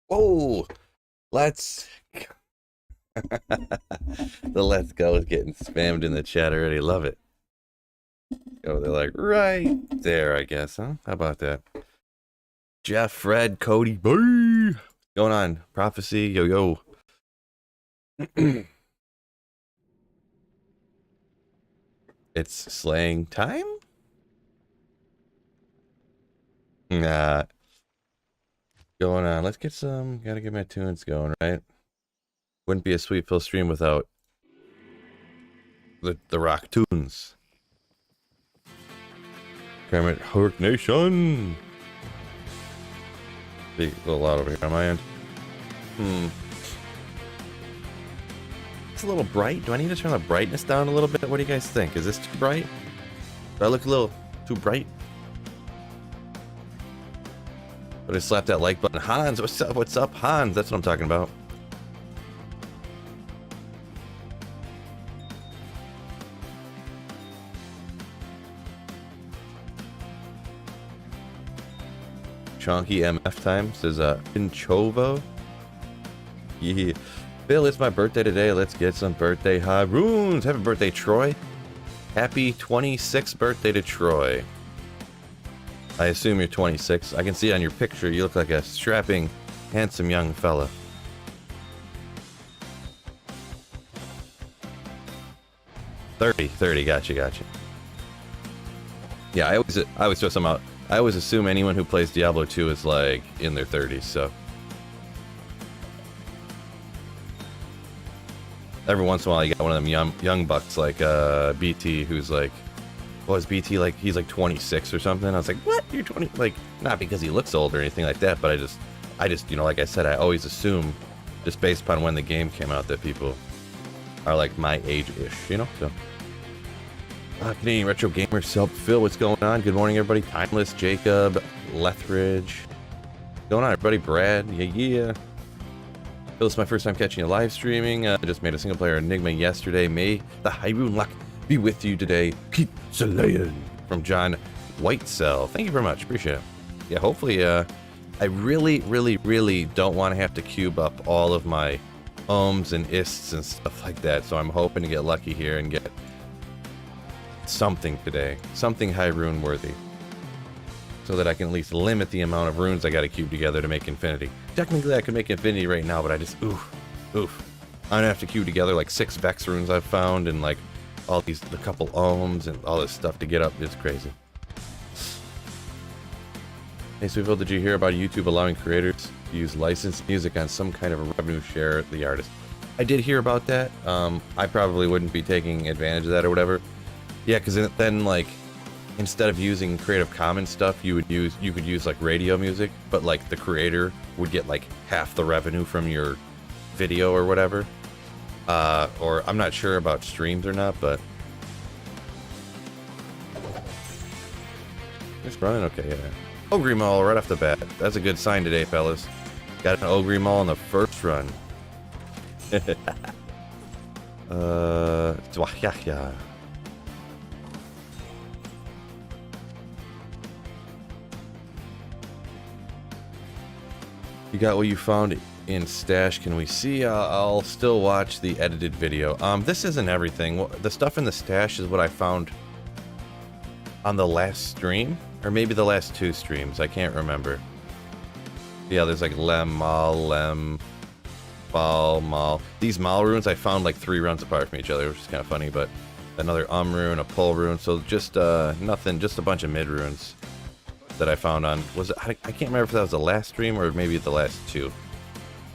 Oh, let's. The let's go is getting spammed in the chat already. Love it. Oh, they're like right there, I guess, huh? How about that? Jeff, Fred, Cody, bye. Going on? Prophecy, yo yo. It's slaying time? Nah. Going on. Let's get some. Gotta get my tunes going, right? Wouldn't be a sweet fill stream without the rock tunes. Kermit Hork Nation. Be a little loud over here on my end. It's a little bright. Do I need to turn the brightness down a little bit? What do you guys think? Is this too bright? Do I look a little too bright? But I slapped that like button. Hans, what's up? What's up, Hans? That's what I'm talking about. Chonky MF time says Pinchovo. Yeah. Bill, it's my birthday today. Let's get some birthday high runes. Happy birthday, Troy. Happy 26th birthday to Troy. I assume you're 26. I can see on your picture you look like a strapping, handsome young fella. Thirty, gotcha. Yeah, I always throw some out. I always assume anyone who plays Diablo 2 is like in their 30s, so. Every once in a while you got one of them young bucks like BT who's like, well, is BT like, he's like 26 or something? I was like, what? You're 20? Like, not because he looks old or anything like that, but I just, you know, like I said, I always assume, just based upon when the game came out, that people are like my age-ish, you know, so. Canadian Retro Gamer, Self Phil, what's going on? Good morning, everybody. Timeless, Jacob, Lethridge. What's going on, everybody? Brad, yeah. Phil, it's my first time catching you live streaming. I just made a single player Enigma yesterday. May the Hyrule luck be with you today. Keep slaying. From John Whitesell. Thank you very much. Appreciate it. Yeah, hopefully, I really don't want to have to cube up all of my ohms and ists and stuff like that. So I'm hoping to get lucky here and get something today. Something high rune worthy. So that I can at least limit the amount of runes I gotta cube together to make infinity. Technically I could make infinity right now, but I just, oof. I'm gonna have to cube together like 6 Vex runes I've found and like all these, a couple ohms and all this stuff to get up. It's crazy. Hey Sweetville, did you hear about YouTube allowing creators to use licensed music on some kind of a revenue share of the artist? I did hear about that. I probably wouldn't be taking advantage of that or whatever. Yeah, because then like, instead of using Creative Commons stuff, you could use like radio music, but like the creator would get like half the revenue from your video or whatever. Or I'm not sure about streams or not, but it's running okay. Yeah. Ogre Mall right off the bat. That's a good sign today, fellas. Got an Ogre Mall on the first run. Yeah. You got what you found in stash. Can we see? I'll still watch the edited video. This isn't everything. The stuff in the stash is what I found on the last stream, or maybe the last 2 streams. I can't remember. Yeah, there's like Mal. These Mal runes I found like 3 runs apart from each other, which is kind of funny. But another rune, a Pull rune. So just nothing, just a bunch of mid runes that I found on, was it, I can't remember if that was the last stream or maybe the last 2.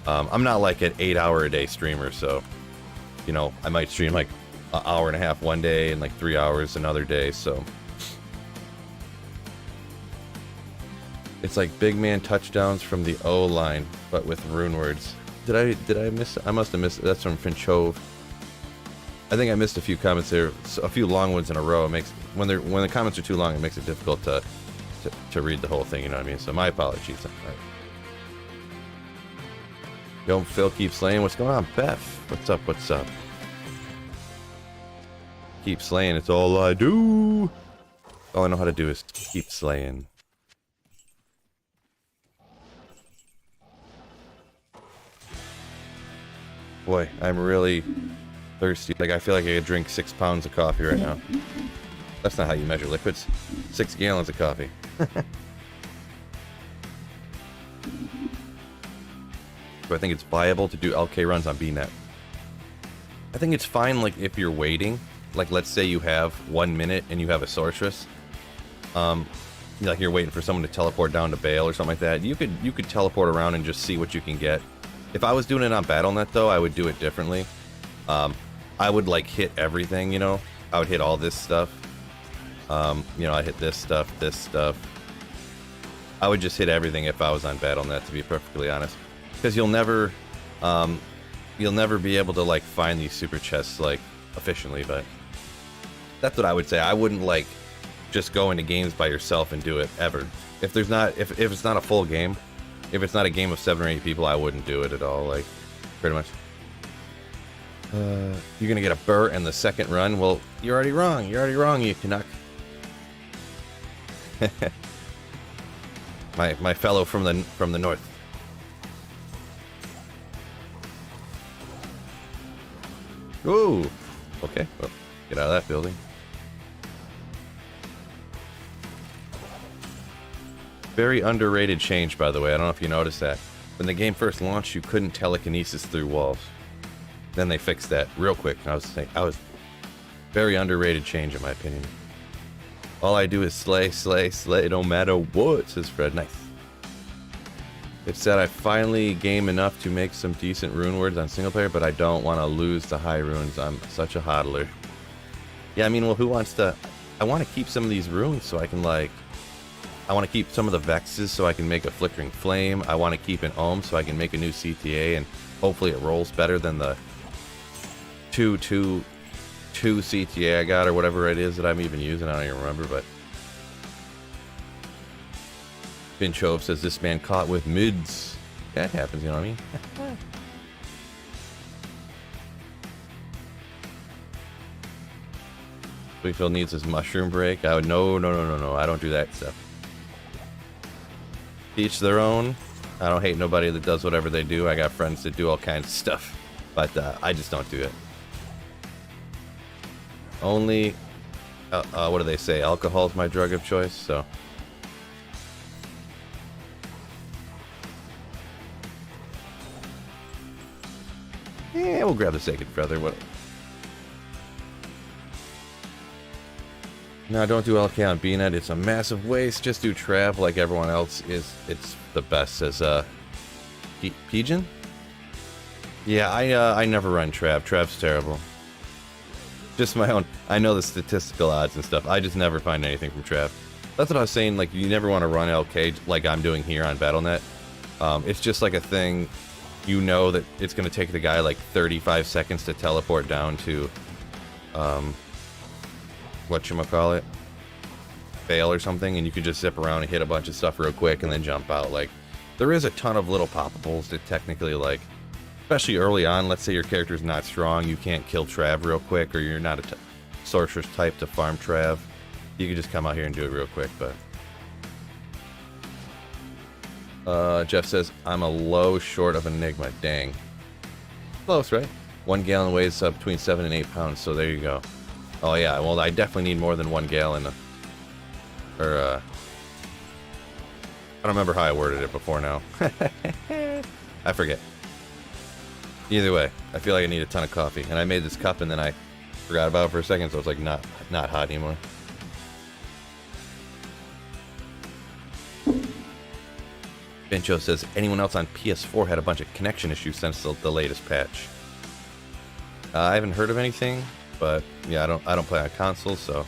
I'm not like an 8-hour-a-day streamer, so, you know, I might stream like an hour and a half one day and like 3 hours another day, so. It's like big man touchdowns from the O-line, but with rune words. Did I miss? I must have missed. That's from Finchove. I think I missed a few comments there, a few long ones in a row. It makes when the comments are too long, it makes it difficult to read the whole thing, you know what I mean? So my apologies. Right. Yo, Phil keeps slaying. What's going on, Beth? What's up? Keep slaying. It's all I do. All I know how to do is keep slaying. Boy, I'm really thirsty. Like, I feel like I could drink 6 pounds of coffee right now. That's not how you measure liquids. 6 gallons of coffee. So I think it's viable to do LK runs on BNet. I think it's fine, like, if you're waiting. Like, let's say you have 1 minute and you have a sorceress. Like, you're waiting for someone to teleport down to Bale or something like that. You could teleport around and just see what you can get. If I was doing it on BattleNet, though, I would do it differently. I would, like, hit everything, you know? I would hit all this stuff. You know, I hit this stuff, this stuff. I would just hit everything if I was on BattleNet, to be perfectly honest. Because you'll never be able to, like, find these super chests, like, efficiently, but that's what I would say. I wouldn't, like, just go into games by yourself and do it, ever. If it's not a full game, if it's not a game of 7 or 8 people, I wouldn't do it at all, like, pretty much. You're gonna get a burr in the second run? Well, you're already wrong, you Canuck. my fellow from the north. Ooh! Okay, well, get out of that building. Very underrated change, by the way. I don't know if you noticed that. When the game first launched, you couldn't telekinesis through walls. Then they fixed that real quick. I was very underrated change, in my opinion. All I do is slay, slay, slay, no matter what, says Fred. Nice. It said I finally game enough to make some decent rune words on single player, but I don't want to lose the high runes. I'm such a hodler. Yeah, I mean, well, who wants to... I want to keep some of these runes so I can, like... I want to keep some of the Vexes so I can make a Flickering Flame. I want to keep an Ohm so I can make a new CTA, and hopefully it rolls better than the 2 CTA I got, or whatever it is that I'm even using. I don't even remember, but... Finchove says this man caught with mids. That happens, you know what I mean? Sweetfield needs his mushroom break. I would no. I don't do that stuff. Each their own. I don't hate nobody that does whatever they do. I got friends that do all kinds of stuff, but I just don't do it. Only, what do they say? Alcohol's my drug of choice, so. Yeah, we'll grab the Sacred Feather. What? No, don't do LK on BNet. It's a massive waste. Just do Trav like everyone else is. It's the best, says Pigeon? Yeah, I never run Trav. Trav's terrible. Just my own. I know the statistical odds and stuff. I just never find anything from Trav. That's what I was saying. Like, you never want to run LK like I'm doing here on BattleNet. It's just like a thing. You know that it's going to take the guy like 35 seconds to teleport down to, whatchamacallit, Fail or something, and you can just zip around and hit a bunch of stuff real quick and then jump out. Like, there is a ton of little poppables that technically, like, especially early on, let's say your character's not strong, you can't kill Trav real quick, or you're not a sorceress type to farm Trav, you can just come out here and do it real quick, but... Jeff says, I'm a low short of Enigma. Dang. Close, right? 1 gallon weighs between 7 and 8 pounds, so there you go. Oh yeah, well, I definitely need more than 1 gallon. I don't remember how I worded it before now. I forget. Either way, I feel like I need a ton of coffee. And I made this cup and then I forgot about it for a second, so it's like not hot anymore. Bencho says, anyone else on PS4 had a bunch of connection issues since the latest patch? I haven't heard of anything, but yeah, I don't play on consoles, so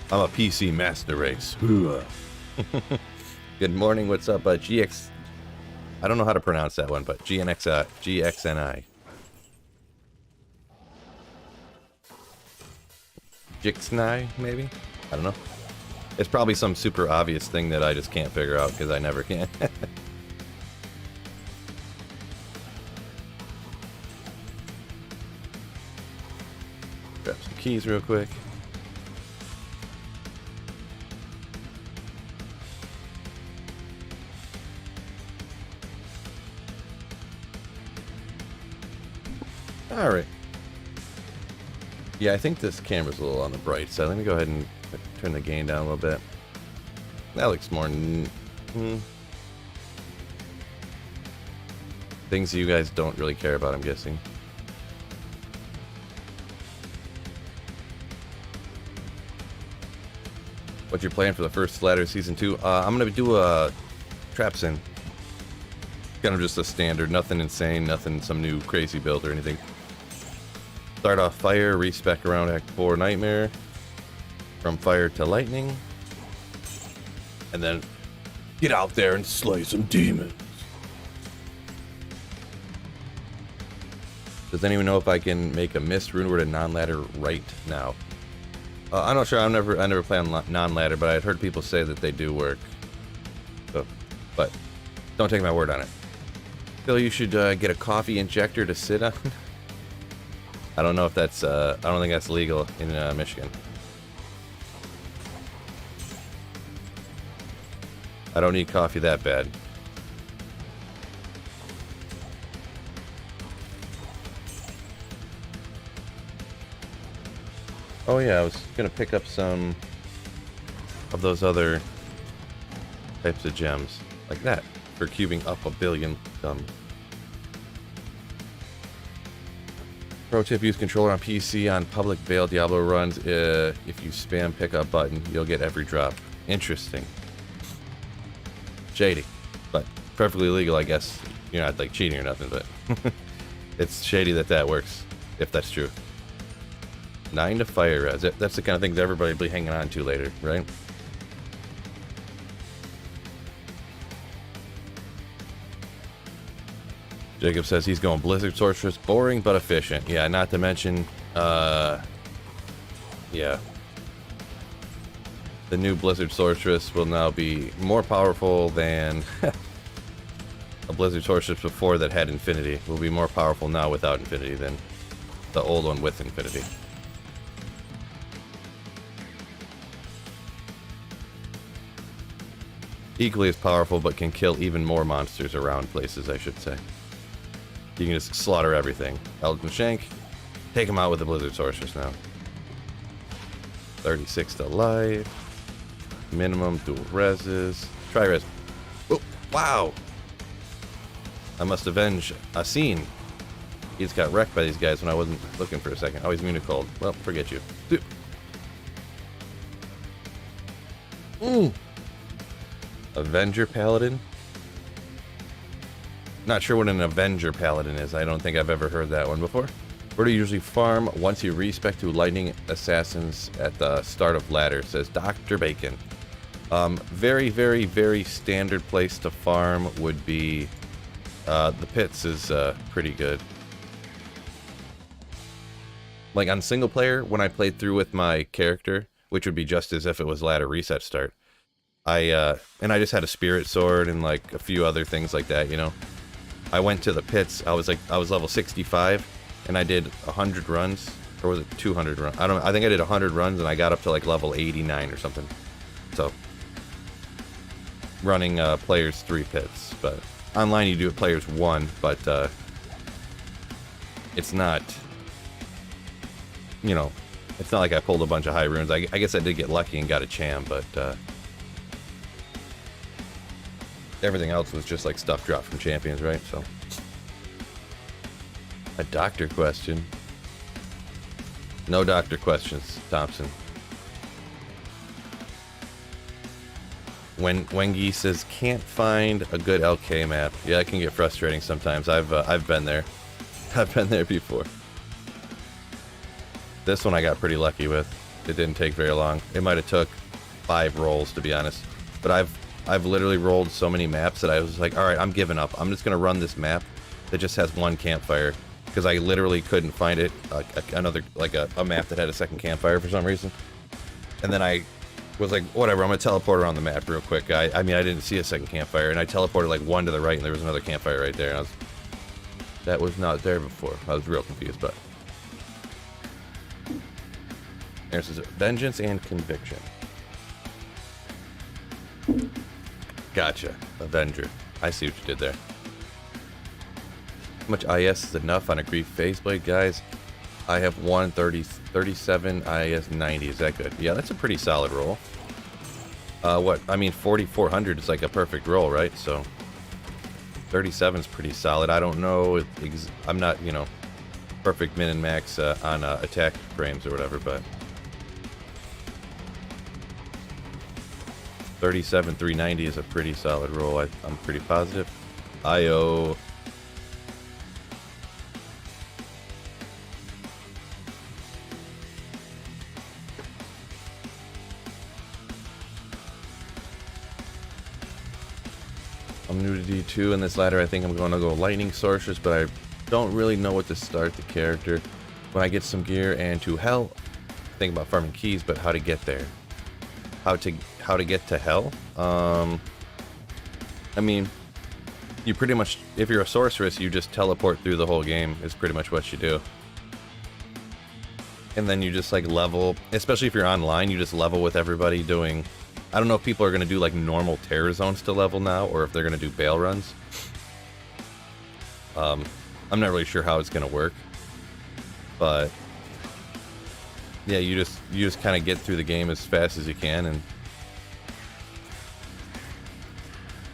I'm a PC master race. Good morning, what's up, GX? I don't know how to pronounce that one, but GXNI. Jixnai, maybe? I don't know. It's probably some super obvious thing that I just can't figure out because I never can. Grab some keys real quick. All right. Yeah, I think this camera's a little on the bright side. Let me go ahead and turn the gain down a little bit. That looks more... Things you guys don't really care about, I'm guessing. What's your plan for the first ladder season 2? I'm gonna do a trap sim. Kind of just a standard, nothing insane, nothing some new crazy build or anything. Start off fire, respec around Act 4 Nightmare. From fire to lightning. And then get out there and slay some demons. Does anyone know if I can make a mist rune word a non-ladder right now? I'm not sure. I never play on non-ladder, but I'd heard people say that they do work. So, but don't take my word on it. Phil, you should get a coffee injector to sit on. I don't know if that's. I don't think that's legal in Michigan. I don't need coffee that bad. Oh yeah, I was gonna pick up some of those other types of gems, like that, for cubing up a billion. Pro tip, use controller on PC on public Veil Diablo runs. If you spam pickup button, you'll get every drop. Interesting. Shady, but perfectly legal, I guess. You're not like cheating or nothing, but it's shady that works, if that's true. 9 to fire res. That's the kind of thing that everybody will be hanging on to later, right? Jacob says he's going Blizzard Sorceress. Boring but efficient. Yeah, not to mention, yeah. The new Blizzard Sorceress will now be more powerful than a Blizzard Sorceress before that had Infinity. Will be more powerful now without Infinity than the old one with Infinity. Equally as powerful, but can kill even more monsters around places, I should say. You can just slaughter everything. Eldritch Shank, take him out with the Blizzard Sorceress now. 36 to life. Minimum dual reses. Try res. Oh, wow! I must avenge a scene. He just got wrecked by these guys when I wasn't looking for a second. Oh, he's immune to cold. Well, forget you. Avenger Paladin? Not sure what an Avenger Paladin is. I don't think I've ever heard that one before. Where do you usually farm once you respec to Lightning Assassins at the start of ladder? Says Dr. Bacon. Very, very, very standard place to farm would be the pits is pretty good. Like on single player, when I played through with my character, which would be just as if it was ladder reset start, I just had a spirit sword and like a few other things like that, you know. I went to the pits. I was level 65 and I did 100 runs, or was it 200 runs? I think I did 100 runs and I got up to like level 89 or something. So running players 3 pits, but online you do it players 1, but it's not, you know, it's not like I pulled a bunch of high runes. I guess I did get lucky and got a cham, but everything else was just like stuff dropped from champions, right? So, a doctor question. No doctor questions, Thompson. When Wengi says can't find a good LK map, yeah, it can get frustrating sometimes. I've been there. I've been there before. This one I got pretty lucky with. It didn't take very long. It might have took 5 rolls to be honest, but I've literally rolled so many maps that I was like, all right, I'm giving up. I'm just gonna run this map that just has 1 campfire because I literally couldn't find it. A map that had a second campfire for some reason, and then I was like, whatever, I'm gonna teleport around the map real quick. I mean, I didn't see a second campfire, and I teleported like 1 to the right, and there was another campfire right there. And that was not there before. I was real confused, but Aaron says vengeance and conviction. Gotcha. Avenger. I see what you did there. much IS is enough on a Grief Phase Blade, guys? I have 137 IS 90. Is that good? Yeah, that's a pretty solid roll. What? I mean, 4,400 is like a perfect roll, right? So 37 is pretty solid. I don't know. I'm not, you know, perfect min and max on attack frames or whatever, but 37 390 is a pretty solid roll. I'm pretty positive. IO. I'm new to D2 in this ladder. I think I'm going to go Lightning Sorceress, but I don't really know what to start the character. When I get some gear and to hell, think about farming keys, but how to get there. How to get to hell? I mean, you pretty much, if you're a sorceress, you just teleport through the whole game is pretty much what you do. And then you just like level, especially if you're online, you just level with everybody doing, I don't know if people are going to do like normal terror zones to level now, or if they're going to do bail runs. I'm not really sure how it's going to work, but yeah, you just kind of get through the game as fast as you can, and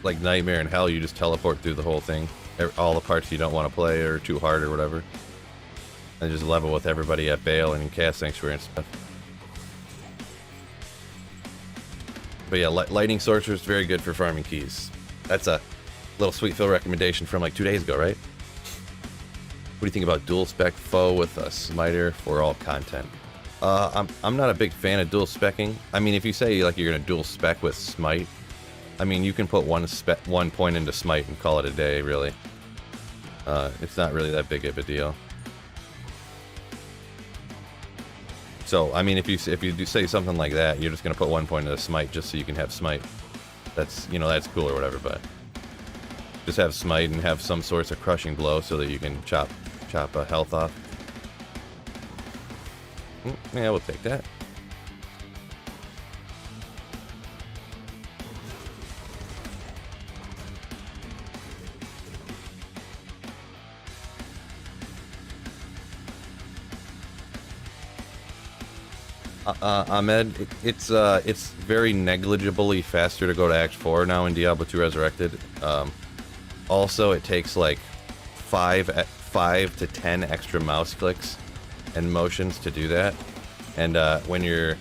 like Nightmare and Hell, you just teleport through the whole thing, all the parts you don't want to play or too hard or whatever, and just level with everybody at bail and in cast sanctuary and stuff. But yeah, Lightning Sorcerer is very good for farming keys. That's a little sweet fill recommendation from like 2 days ago, right? What do you think about dual spec foe with a smiter for all content? I'm not a big fan of dual specking. I mean, if you say like you're gonna dual spec with smite, I mean you can put one point into smite and call it a day, really. It's not really that big of a deal. So I mean, if you do say something like that, you're just gonna put 1 point into smite just so you can have smite. That's, you know, that's cool or whatever, but just have smite and have some sorts of crushing blow so that you can chop health off. Yeah, we'll take that. Ahmed, it's very negligibly faster to go to Act 4 now in Diablo 2 Resurrected. Also, it takes like 5 to 10 extra mouse clicks and motions to do that. And when you're,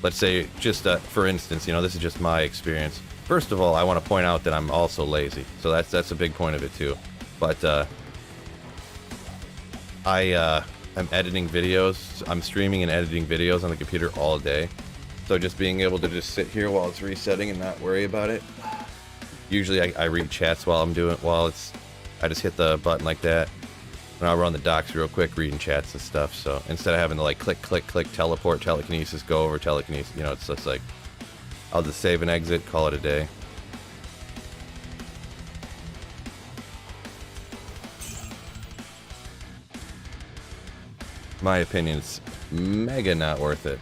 let's say, just for instance, you know, this is just my experience. First of all, I want to point out that I'm also lazy, so that's a big point of it too. But I'm editing videos. I'm streaming and editing videos on the computer all day. So just being able to just sit here while it's resetting and not worry about it. Usually I read chats while I'm doing, I just hit the button like that. And I'll run the docs real quick, reading chats and stuff. So instead of having to like click, teleport, telekinesis, go over, telekinesis, you know, it's just like, I'll just save and exit, call it a day. My opinion, it's mega not worth it.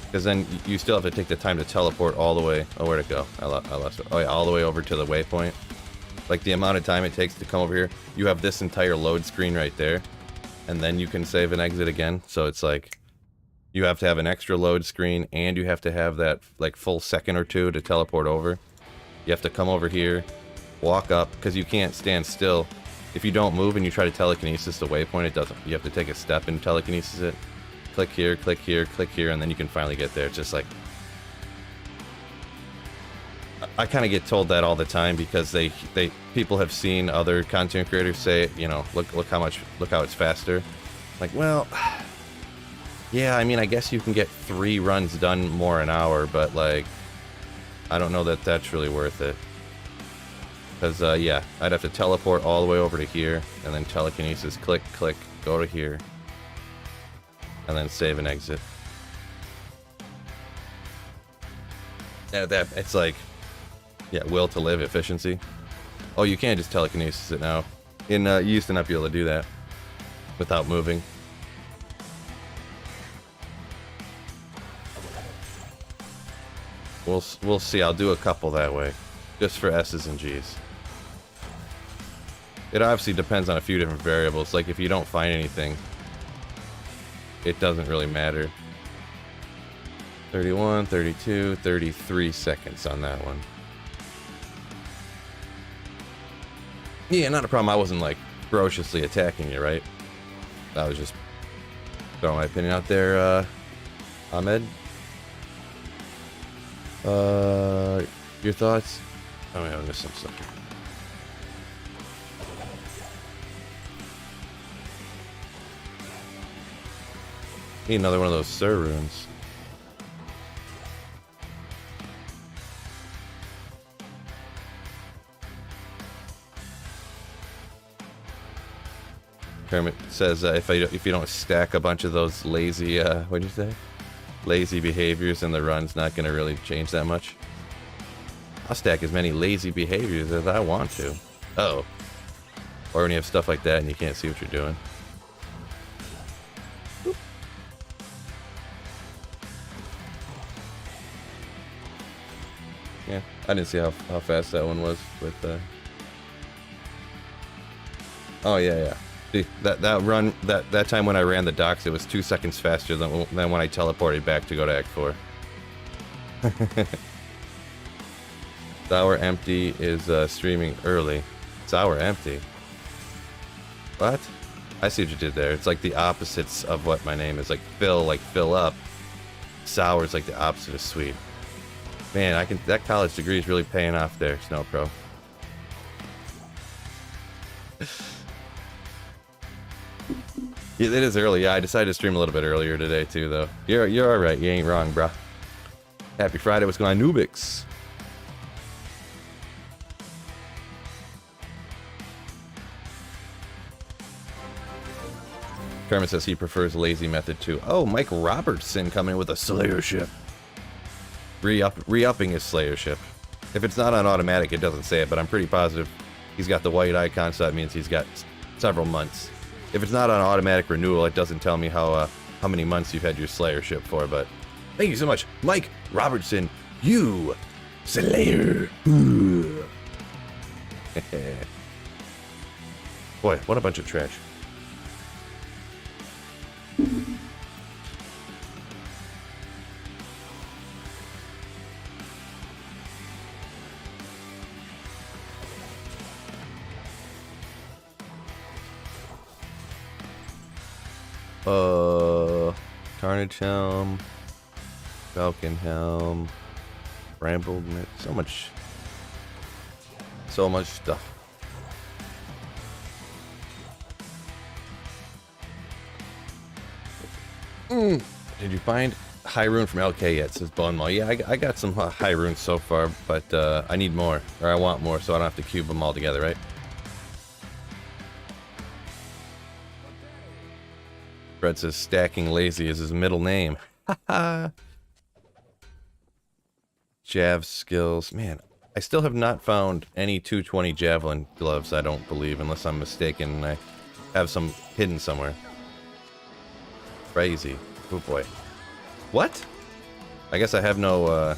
Because then you still have to take the time to teleport all the way. Oh, where'd it go? I lost it. Oh yeah, all the way over to the waypoint. Like the amount of time it takes to come over here. You have this entire load screen right there, and then you can save and exit again. So it's like you have to have an extra load screen, and you have to have that like full second or two to teleport over. You have to come over here, walk up, because you can't stand still. If you don't move and you try to telekinesis the waypoint, it doesn't. You have to take a step and telekinesis it. Click here, click here, click here, and then you can finally get there. It's just like, I kind of get told that all the time because people have seen other content creators say, you know, look how it's faster. Like, well, yeah, I mean, I guess you can get 3 runs done more an hour, but like, I don't know that that's really worth it. Because, yeah, I'd have to teleport all the way over to here, and then telekinesis, click, go to here, and then save and exit. Yeah, it's like, yeah, will to live efficiency. Oh, you can't just telekinesis it now. You used to not be able to do that without moving. We'll see. I'll do a couple that way, just for S's and G's. It obviously depends on a few different variables. Like if you don't find anything, it doesn't really matter. 31, 32, 33 seconds on that one. Yeah, not a problem. I wasn't like ferociously attacking you, right? I was just throwing my opinion out there, Ahmed. Your thoughts? Oh, yeah, I missed some stuff. Need another one of those Sir runes. Kermit says if you don't stack a bunch of those lazy what'd you say? Lazy behaviors, then the run's not gonna really change that much. I'll stack as many lazy behaviors as I want to. Uh-oh. Or when you have stuff like that and you can't see what you're doing. Oop. Yeah, I didn't see how fast that one was with Oh yeah. See, that run that time when I ran the docks, it was 2 seconds faster than when I teleported back to go to Act 4. Sour Empty is streaming early. Sour Empty? What? I see what you did there. It's like the opposites of what my name is. Like fill up. Sour is like the opposite of sweet. Man, that college degree is really paying off there, Snow Pro. Yeah, it is early. Yeah, I decided to stream a little bit earlier today too, though. You're all right. You ain't wrong, bruh. Happy Friday. What's going on, Nubix? Kermit says he prefers lazy method too. Oh, Mike Robertson coming with a Slayership. Re-upping his Slayership. If it's not on automatic, it doesn't say it, but I'm pretty positive he's got the white icon, so that means he's got several months. If it's not on automatic renewal, it doesn't tell me how many months you've had your Slayership for, but thank you so much, Mike Robertson, you Slayer. Boy, what a bunch of trash. Carnage Helm, Falcon Helm, Bramble, so much stuff. Did you find high rune from LK yet? Says Bonemaw. Yeah, I got some high runes so far, but I need more, or I want more, so I don't have to cube them all together, right? Fred says stacking lazy is his middle name. Jav skills. Man, I still have not found any 220 javelin gloves, I don't believe, unless I'm mistaken and I have some hidden somewhere. Crazy. Oh boy. What? I guess I have no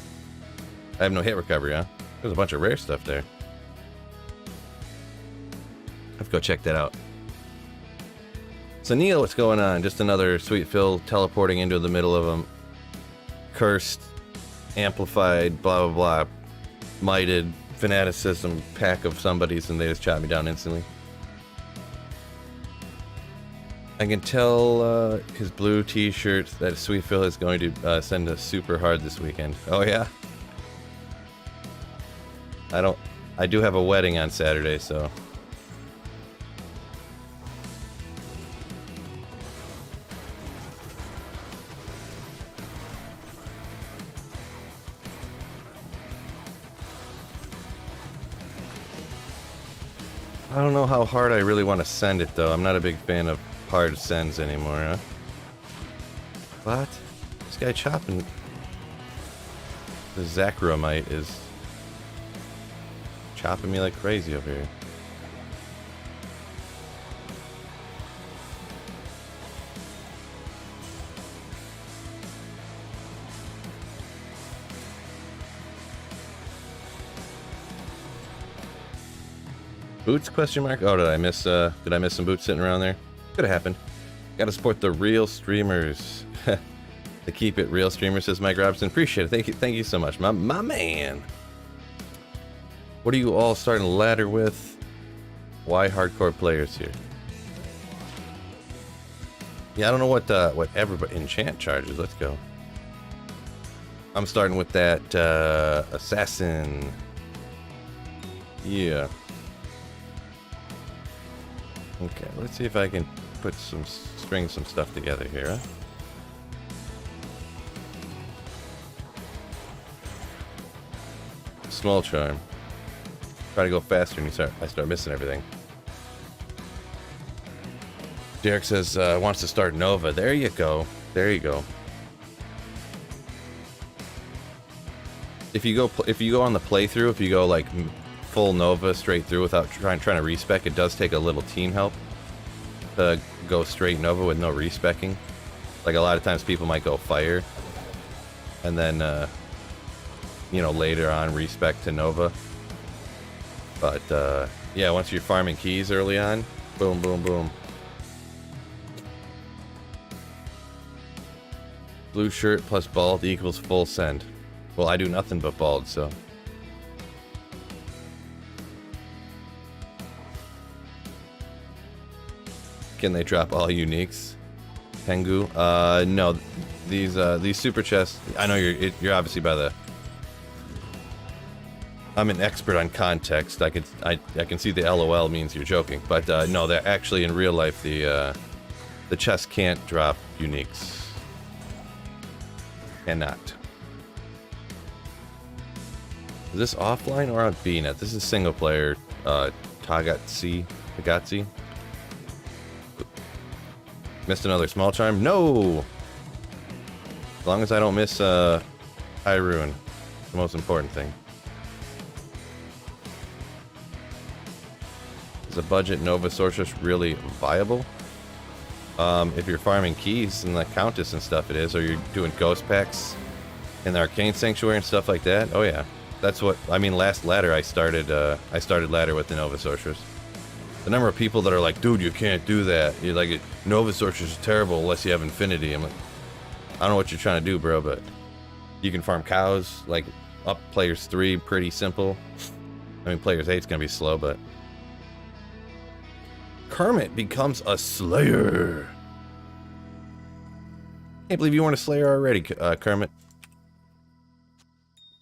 hit recovery, huh? There's a bunch of rare stuff there. I have to go check that out. So Neil, what's going on? Just another Sweet Phil teleporting into the middle of a cursed, amplified, blah blah blah, mighted fanaticism pack of somebody's, and they just chop me down instantly. I can tell his blue t-shirt that Sweet Phil is going to send us super hard this weekend. Oh yeah? I do have a wedding on Saturday, so... I don't know how hard I really want to send it, though. I'm not a big fan of hard sends anymore, huh? What? This guy chopping... The Zachromite is... chopping me like crazy over here. Boots? Question mark. Oh, did I miss some boots sitting around there? Could have happened. Got to support the real streamers. To keep it real, streamer, says Mike Robinson. Appreciate it. Thank you so much, my man. What are you all starting to ladder with? Why hardcore players here? Yeah, I don't know what everybody enchant charges. Let's go. I'm starting with that assassin. Yeah. Okay, let's see if I can string some stuff together here. Huh? Small charm. Try to go faster and I start missing everything. Derek says wants to start Nova. There you go. There you go. If you go on the playthrough, if you go like full Nova straight through without trying to respec, it does take a little team help to go straight Nova with no respecking. Like a lot of times people might go fire and then you know, later on respec to Nova. But yeah, once you're farming keys early on, boom, boom, boom. Blue shirt plus bald equals full send. Well, I do nothing but bald, so. Can they drop all uniques? Tengu? No. These super chests. I know you're obviously by the. I'm an expert on context. I can see the LOL means you're joking, but no, they're actually in real life. The chests can't drop uniques. Cannot. Is this offline or on BNet? This is single player. Tagazi. Missed another small charm. No. As long as I don't miss High Ruin, the most important thing. Is a budget Nova Sorceress really viable? If you're farming keys and the Countess and stuff, it is. Or you're doing ghost packs in the Arcane Sanctuary and stuff like that. Oh yeah, that's what I mean. Last ladder, I started ladder with the Nova Sorceress. The number of people that are like, dude, you can't do that. You're like, Nova Sorceress is terrible unless you have Infinity. I'm like, I don't know what you're trying to do, bro, but you can farm cows like up players 3, pretty simple. I mean, players 8's gonna be slow, but. Kermit becomes a Slayer. Can't believe you weren't a Slayer already, Kermit.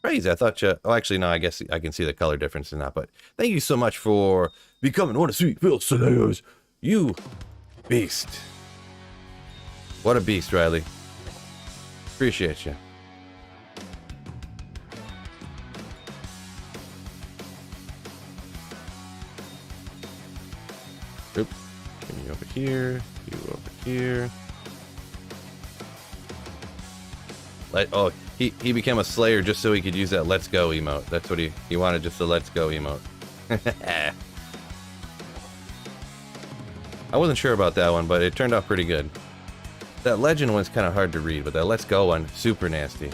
Crazy, I thought you... Oh, actually, no, I guess I can see the color difference in that, but thank you so much for becoming one of Sweetville Slayers. You beast. What a beast, Riley. Appreciate you. Oop. You over here. You over here. Oh, he became a Slayer just so he could use that Let's Go emote. That's what he wanted, just the Let's Go emote. I wasn't sure about that one, but it turned out pretty good. That Legend one's kind of hard to read, but that Let's Go one, super nasty.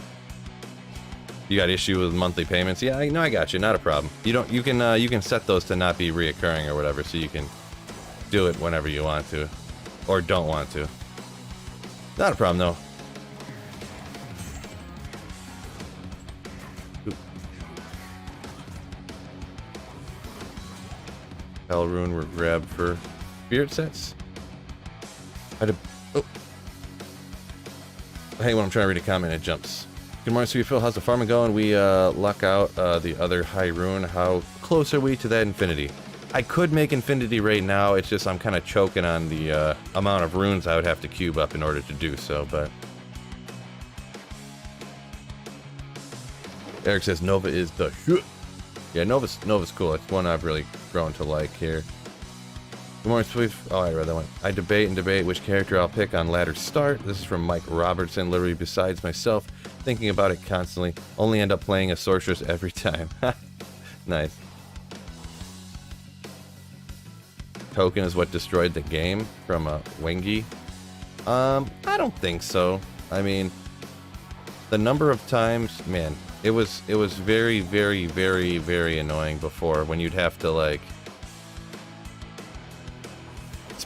You got issue with monthly payments? Yeah, no, I got you. Not a problem. You can set those to not be reoccurring or whatever, so you can do it whenever you want to, or don't want to. Not a problem though. Hell Rune were grabbed for spirit sets. Oh. Hey, when I'm trying to read a comment, it jumps. Good morning, Sweet Phil. How's the farming going? We luck out the other High Rune. How close are we to that Infinity? I could make Infinity right now. It's just I'm kind of choking on the amount of runes I would have to cube up in order to do so. But Eric says Nova is the shit. Yeah, Nova's cool. It's one I've really grown to like here. Good morning, Sweet. Oh, I read that one. I debate which character I'll pick on ladder start. This is from Mike Robertson. Literally, besides myself, thinking about it constantly. Only end up playing a sorceress every time. Nice. Token is what destroyed the game from Wingy. I don't think so. I mean, the number of times, man, it was very, very, very, very annoying before when you'd have to like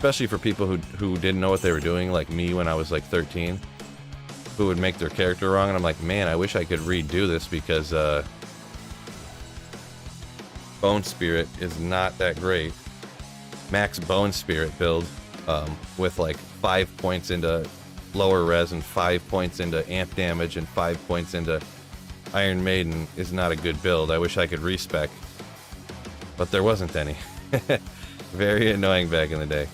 especially for people who didn't know what they were doing, like me when I was like 13, who would make their character wrong, and I'm like, man, I wish I could redo this because Bone Spirit is not that great. Max Bone Spirit build with like 5 points into lower res and 5 points into amp damage and 5 points into Iron Maiden is not a good build. I wish I could respec, but there wasn't any. Very annoying back in the day.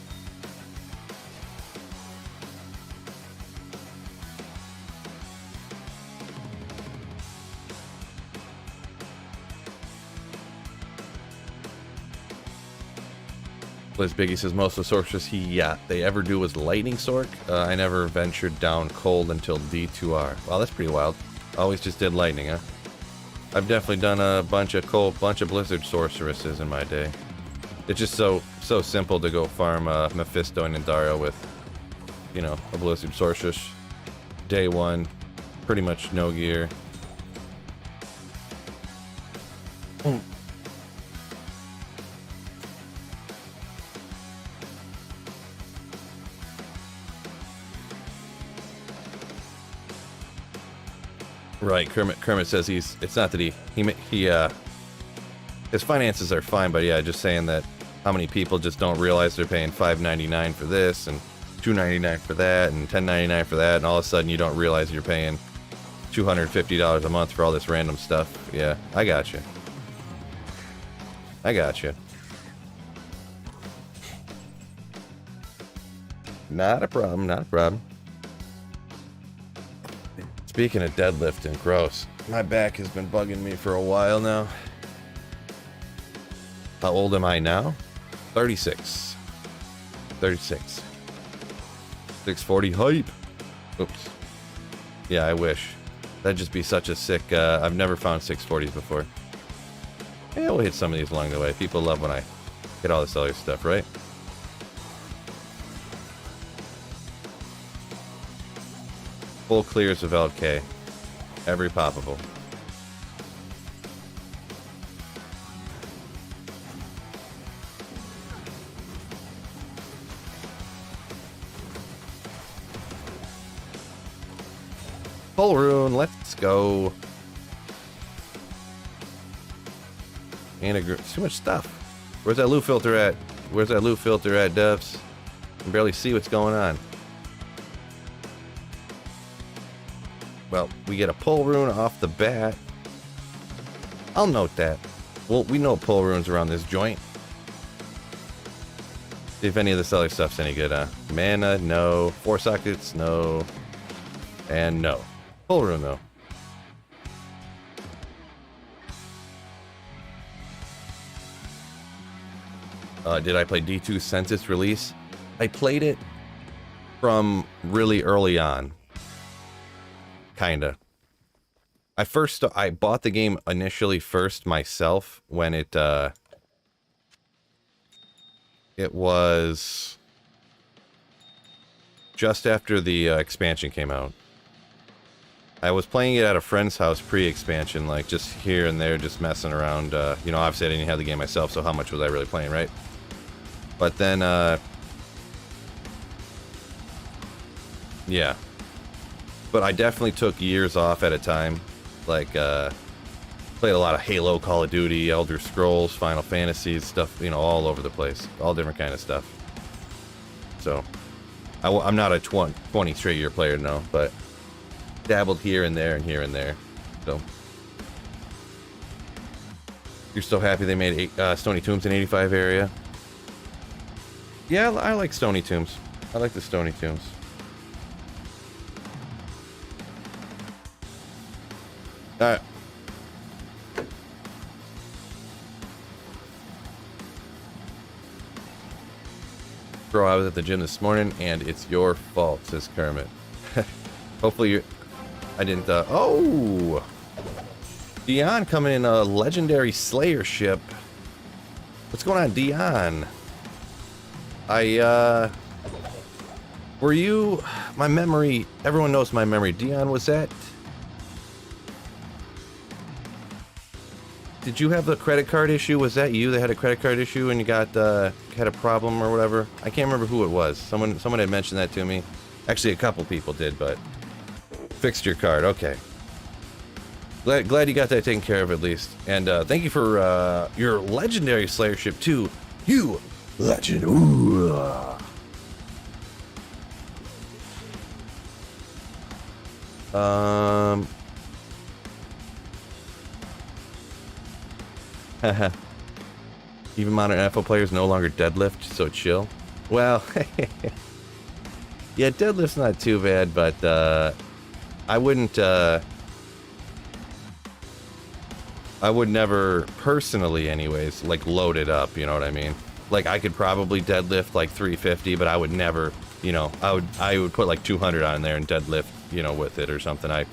Liz Biggie says most of the sorcerers they ever do was lightning sorc. I never ventured down cold until D2R. Wow, that's pretty wild. Always just did lightning, huh? I've definitely done a bunch of blizzard sorceresses in my day. It's just so simple to go farm Mephisto and Indario with, you know, a blizzard sorceress. Day one, pretty much no gear. Right, Kermit says it's not that he his finances are fine, but yeah, just saying that how many people just don't realize they're paying $5.99 for this and $2.99 for that and $10.99 for that, and all of a sudden you don't realize you're paying $250 a month for all this random stuff. Yeah, I got you. Not a problem, not a problem. Speaking of deadlifting, gross. My back has been bugging me for a while now. How old am I now? 36. 36. 640 hype. Oops. Yeah, I wish. That'd just be such a sick, I've never found 640s before. Yeah, we'll hit some of these along the way. People love when I hit all this other stuff, right? Full clears of LK. Every poppable. Full rune, let's go. And too much stuff. Where's that loot filter at? Where's that loot filter at, Devs? I can barely see what's going on. Well, we get a pull rune off the bat. I'll note that. Well, we know pull runes around this joint. See if any of this other stuff's any good, huh? Mana, no. 4 sockets, no. And no. Pull rune, though. Did I play D2 Census Release? I played it from really early on. Kinda. I bought the game initially first myself when it was just after the expansion came out. I was playing it at a friend's house pre-expansion, like just here and there, just messing around. You know, obviously I didn't have the game myself, so how much was I really playing, right? But then, yeah. But I definitely took years off at a time. Like, played a lot of Halo, Call of Duty, Elder Scrolls, Final Fantasy, stuff, you know, all over the place. All different kind of stuff. So, I'm not a 20 straight year player, no, but dabbled here and there and here and there. So, you're so happy they made Stony Tombs in 85 area? Yeah, I like Stony Tombs. I like the Stony Tombs. Alright. Bro, I was at the gym this morning and it's your fault, says Kermit. Hopefully you're... I didn't, oh! Dion coming in a legendary Slayer ship. What's going on, Dion? Were you... My memory... Everyone knows my memory. Dion, was that... did you have the credit card issue? Was that you that had a credit card issue and you got had a problem or whatever? I can't remember who it was. Someone had mentioned that to me. Actually, a couple people did, but fixed your card. Okay. Glad you got that taken care of at least. And thank you for your legendary Slayership too. You legend. Ooh. Even modern NFL players no longer deadlift, so chill. Well, yeah, deadlift's not too bad, but I wouldn't. I would never personally, anyways, like load it up. You know what I mean? Like I could probably deadlift like 350, but I would never. You know, I would put like 200 on there and deadlift, you know, with it or something.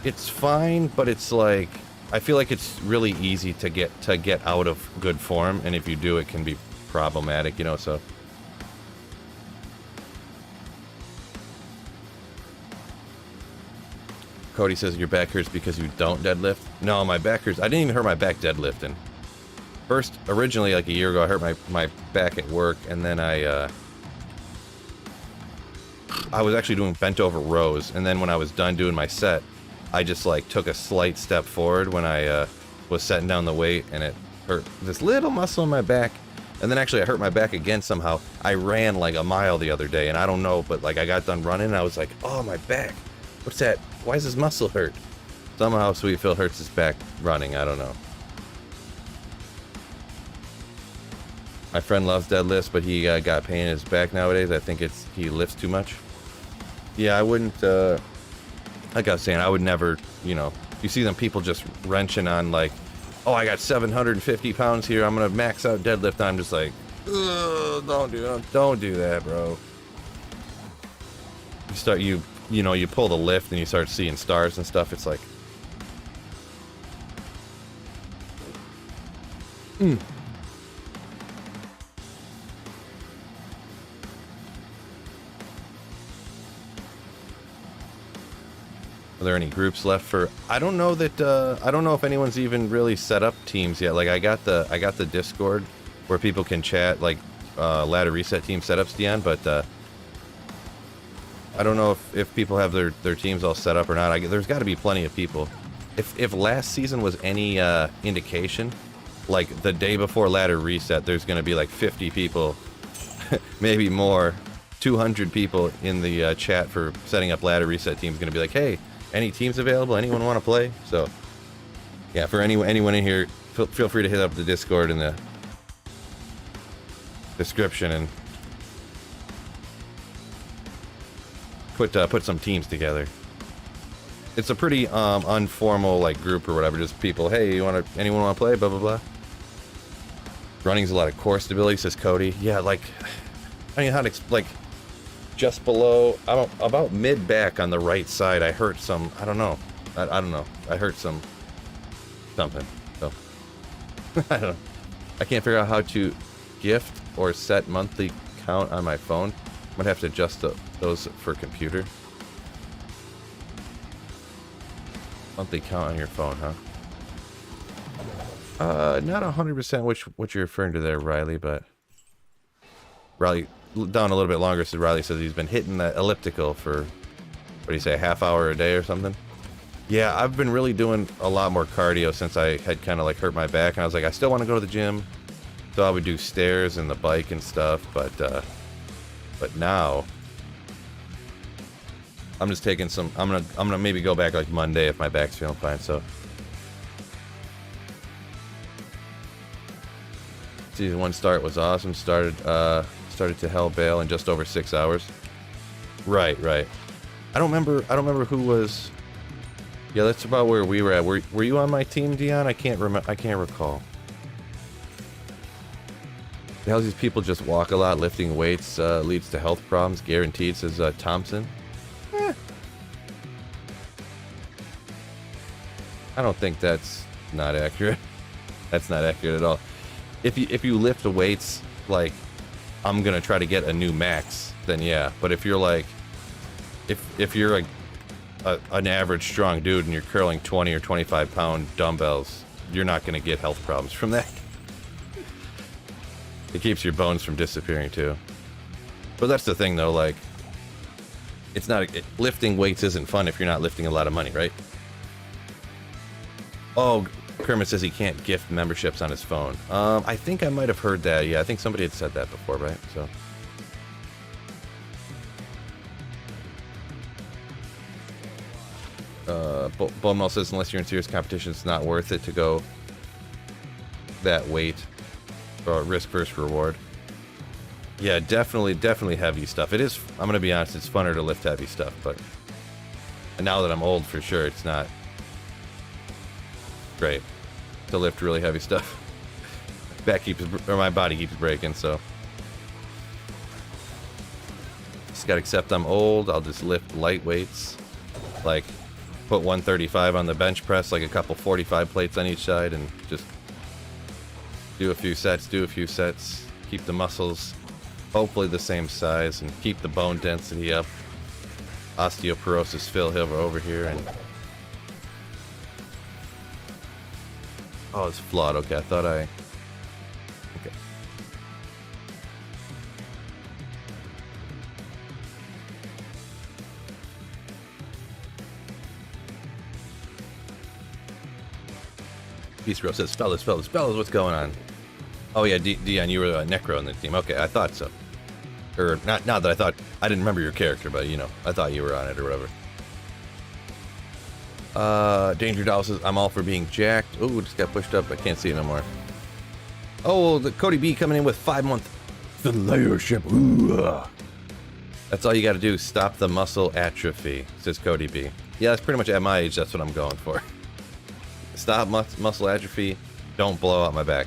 It's fine, but it's like I feel like it's really easy to get out of good form, and if you do, it can be problematic, you know. So Cody says your back hurts because you don't deadlift. No, my back hurts. I didn't even hurt my back deadlifting. First, originally, like a year ago, I hurt my back at work, and then I was actually doing bent over rows, and then when I was done doing my set, I just like took a slight step forward when I was setting down the weight, and it hurt this little muscle in my back. And then actually I hurt my back again somehow. I ran like a mile the other day, and I don't know, but like I got done running and I was like, oh, my back. What's that? Why is this muscle hurt? Somehow Sweet Phil hurts his back running. I don't know. My friend loves deadlifts, but he got pain in his back nowadays. I think he lifts too much. Yeah, I wouldn't, like I was saying, I would never, you know, you see them people just wrenching on like, oh, I got 750 pounds here, I'm going to max out deadlift. And I'm just like, ugh, don't do that, bro. You know, you pull the lift and you start seeing stars and stuff. It's like, Are there any groups left for? I don't know that. I don't know if anyone's even really set up teams yet. Like I got the Discord where people can chat, like ladder reset team setups, Dion. But I don't know if people have their teams all set up or not. There's got to be plenty of people. If last season was any indication, like the day before ladder reset, there's going to be like 50 people, maybe more, 200 people in the chat for setting up ladder reset teams. Going to be like, hey, any teams available? Anyone want to play? So, yeah, for anyone in here, feel free to hit up the Discord in the description and put some teams together. It's a pretty informal like group or whatever. Just people. Hey, anyone want to play? Blah blah blah. Running's a lot of core stability, says Cody. Yeah, like I mean, how to like. Just below, about mid back on the right side, I hurt some. I don't know. I don't know. I hurt something. So I don't know. I can't figure out how to gift or set monthly count on my phone. Might have to adjust those for computer. Monthly count on your phone, huh? Not 100% what you're referring to there, Riley, but Riley. Down a little bit longer, so Riley says he's been hitting that elliptical for, what do you say, a half hour a day or something? Yeah, I've been really doing a lot more cardio since I had kind of like hurt my back, and I was like, I still want to go to the gym, so I would do stairs and the bike and stuff, but now I'm just taking some. I'm gonna maybe go back like Monday if my back's feeling fine. So season 1 start was awesome. Started to hell bail in just over 6 hours. Right. I don't remember who was. Yeah, that's about where we were at. Were you on my team, Dion? I can't recall. The hell, these people just walk a lot. Lifting weights leads to health problems. Guaranteed, says Thompson. I don't think that's not accurate. That's not accurate at all. If you lift the weights like I'm gonna try to get a new max, then yeah. But if you're like, if you're like an average strong dude and you're curling 20 or 25 pound dumbbells, you're not going to get health problems from that. It keeps your bones from disappearing too. But that's the thing though, like, it's not, lifting weights isn't fun if you're not lifting a lot of money, right? Oh, Kermit says he can't gift memberships on his phone. I think I might have heard that. Yeah, I think somebody had said that before, right? So. Bomel says unless you're in serious competition, it's not worth it to go that weight or risk versus reward. Yeah, definitely heavy stuff. It is, I'm gonna be honest, it's funner to lift heavy stuff, but now that I'm old, for sure, it's not great to lift really heavy stuff. My body keeps breaking, so just gotta accept I'm old. I'll just lift light weights, like put 135 on the bench press, like a couple 45 plates on each side, and just do a few sets, keep the muscles hopefully the same size, and keep the bone density up. Osteoporosis Phil over here, and oh, it's flawed. Okay, I thought okay. Peace Bro says, fellas, what's going on? Oh yeah, Dion, you were a Necro on the team. Okay, I thought so. Or, not that I thought, I didn't remember your character, but, you know, I thought you were on it or whatever. Danger Doll says, I'm all for being jacked. Ooh, just got pushed up. I can't see it no more. Oh, the Cody B coming in with 5-month layership. Ooh. That's all you got to do. Stop the muscle atrophy, says Cody B. Yeah, that's pretty much at my age. That's what I'm going for. Stop muscle atrophy. Don't blow out my back.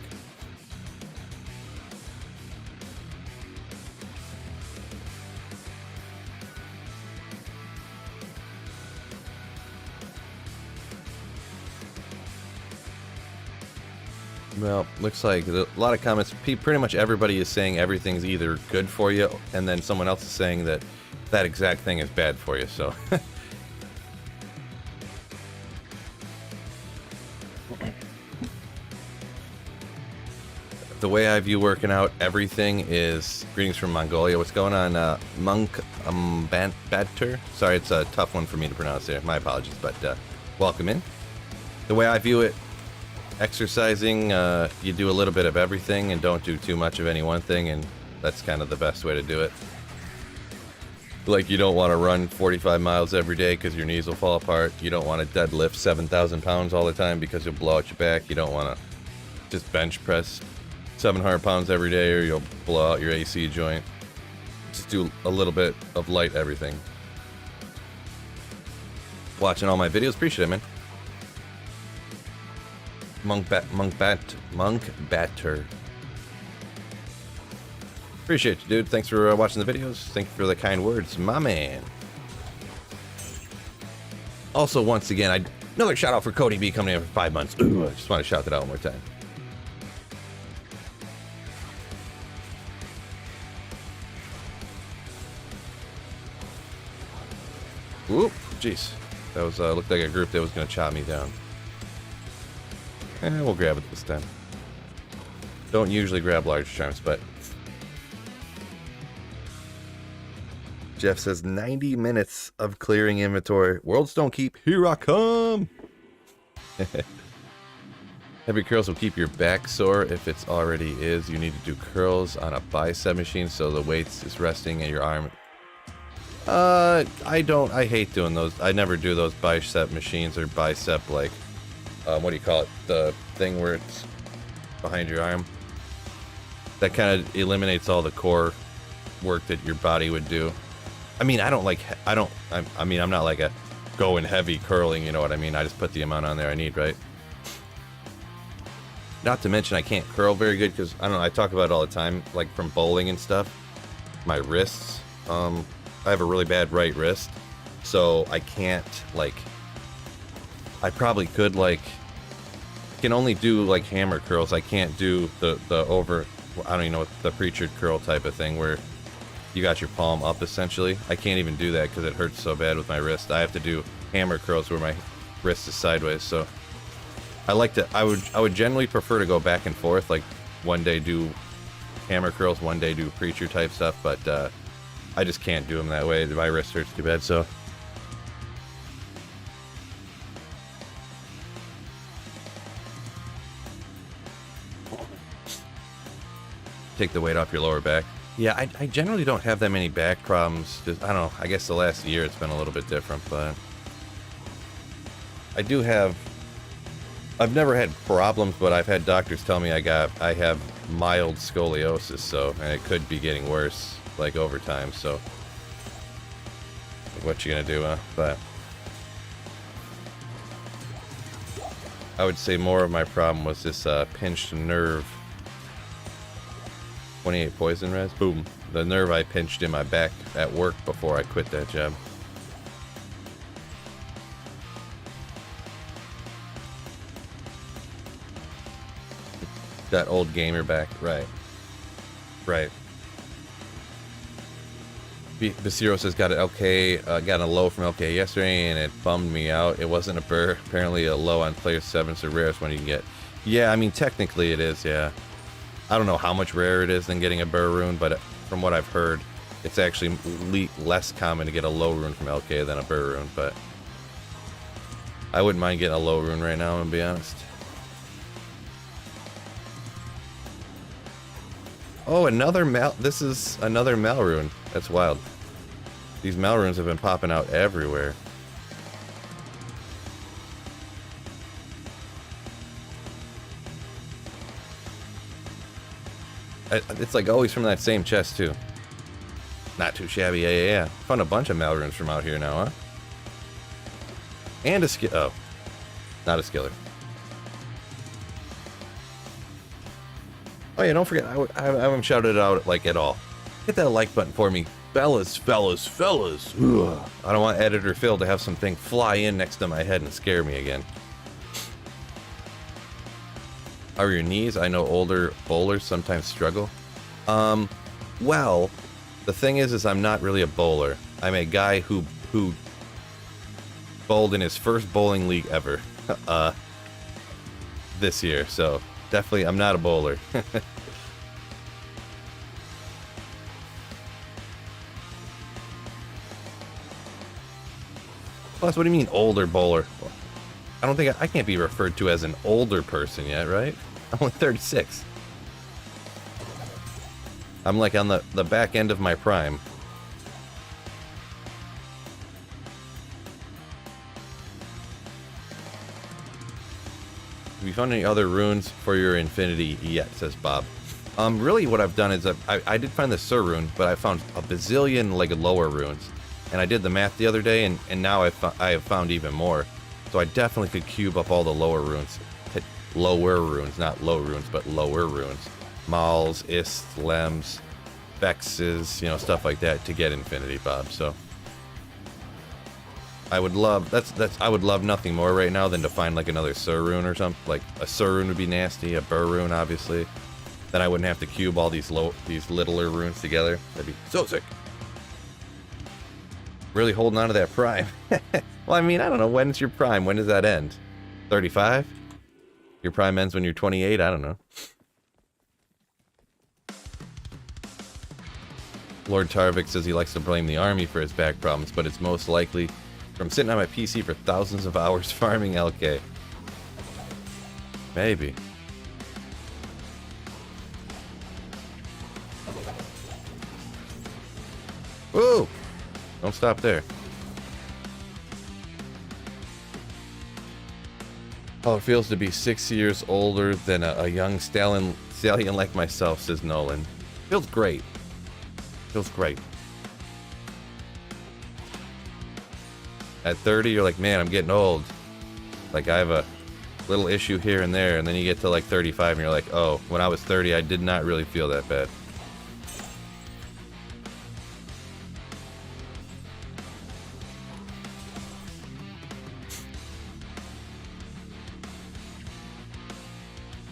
Well, looks like a lot of comments. Pretty much everybody is saying everything's either good for you, and then someone else is saying that that exact thing is bad for you, so. The way I view working out everything is, greetings from Mongolia. What's going on, Monk Banter? Sorry, it's a tough one for me to pronounce there. My apologies, but welcome in. The way I view it, exercising, you do a little bit of everything and don't do too much of any one thing, and that's kind of the best way to do it. Like, you don't want to run 45 miles every day because your knees will fall apart. You don't want to deadlift 7,000 pounds all the time because you'll blow out your back. You don't want to just bench press 700 pounds every day or you'll blow out your AC joint. Just do a little bit of light everything. Watching all my videos, appreciate it, man. Monk Batter. Appreciate you, dude. Thanks for watching the videos. Thank you for the kind words, my man. Also, once again, another shout out for Cody B coming in for 5 months. Ooh, I just want to shout that out one more time. Whoop, jeez. That was looked like a group that was gonna chop me down. We'll grab it this time. Don't usually grab large chunks, but Jeff says 90 minutes of clearing inventory. Worlds don't keep. Here I come. Heavy curls will keep your back sore if it's already is. You need to do curls on a bicep machine so the weight is resting in your arm. I hate doing those. I never do those bicep machines or bicep, like, what do you call it? The thing where it's behind your arm. That kind of eliminates all the core work that your body would do. I mean, I'm not like a going heavy curling, you know what I mean? I just put the amount on there I need, right? Not to mention I can't curl very good because, I don't know, I talk about it all the time, like from bowling and stuff. My wrists, I have a really bad right wrist, so I can't, like, I probably could, like, can only do, like, hammer curls. I can't do the over, I don't even know what the preacher curl type of thing where you got your palm up essentially. I can't even do that because it hurts so bad with my wrist. I have to do hammer curls where my wrist is sideways. So I like to. I would generally prefer to go back and forth. Like one day do hammer curls, one day do preacher type stuff. But I just can't do them that way. My wrist hurts too bad. So. Take the weight off your lower back. Yeah, I generally don't have that many back problems. Just, I don't know. I guess the last year it's been a little bit different, but I do have. I've never had problems, but I've had doctors tell me I have mild scoliosis, so and it could be getting worse like over time. So, like, what you gonna do? But I would say more of my problem was this pinched nerve. 28 poison res. Boom. The nerve I pinched in my back at work before I quit that job. That old gamer back. Right. Right. Basiro says got an LK, got a low from LK yesterday and it bummed me out. It wasn't a burr. Apparently a low on player 7's the rarest one you can get. Yeah, I mean technically it is, yeah. I don't know how much rarer it is than getting a burr rune, but from what I've heard, it's actually less common to get a low rune from LK than a burr rune, but I wouldn't mind getting a low rune right now, to be honest. Oh, this is another Mal rune. That's wild. These Mal runes have been popping out everywhere. It's like always from that same chest too. Not too shabby, yeah. Found a bunch of Mal runes from out here now, huh? And a skill. Oh, not a skiller. Oh yeah, don't forget, I haven't shouted it out like at all. Hit that like button for me, fellas. Ugh. I don't want Editor Phil to have something fly in next to my head and scare me again. How are your knees? I know older bowlers sometimes struggle. Well, the thing is I'm not really a bowler. I'm a guy who bowled in his first bowling league ever, this year. So definitely, I'm not a bowler. Plus, what do you mean older bowler? I don't think I can't be referred to as an older person yet, right? I'm only 36. I'm like on the back end of my prime. Have you found any other runes for your infinity yet? Says Bob. Really what I've done is I did find the Sur rune, but I found a bazillion like lower runes. And I did the math the other day, and now I have found even more. So I definitely could cube up all the lower runes. Lower runes, not low runes, but lower runes. Mauls, Ists, Lems, Vexes, you know, stuff like that to get infinity, Bob. So I would love I would love nothing more right now than to find like another Sur rune or something. Like a Sur rune would be nasty, a Burr rune obviously. Then I wouldn't have to cube all these littler runes together. That'd be so sick. Really holding on to that prime. Well, I mean, I don't know. When's your prime? When does that end? 35? Your prime ends when you're 28? I don't know. Lord Tarvik says he likes to blame the army for his back problems, but it's most likely from sitting on my PC for thousands of hours farming LK. Maybe. Woo! Don't stop there. How it feels to be 6 years older than a young stallion like myself, says Nolan. Feels great. Feels great. At 30, you're like, man, I'm getting old. Like, I have a little issue here and there, and then you get to like 35 and you're like, oh, when I was 30, I did not really feel that bad.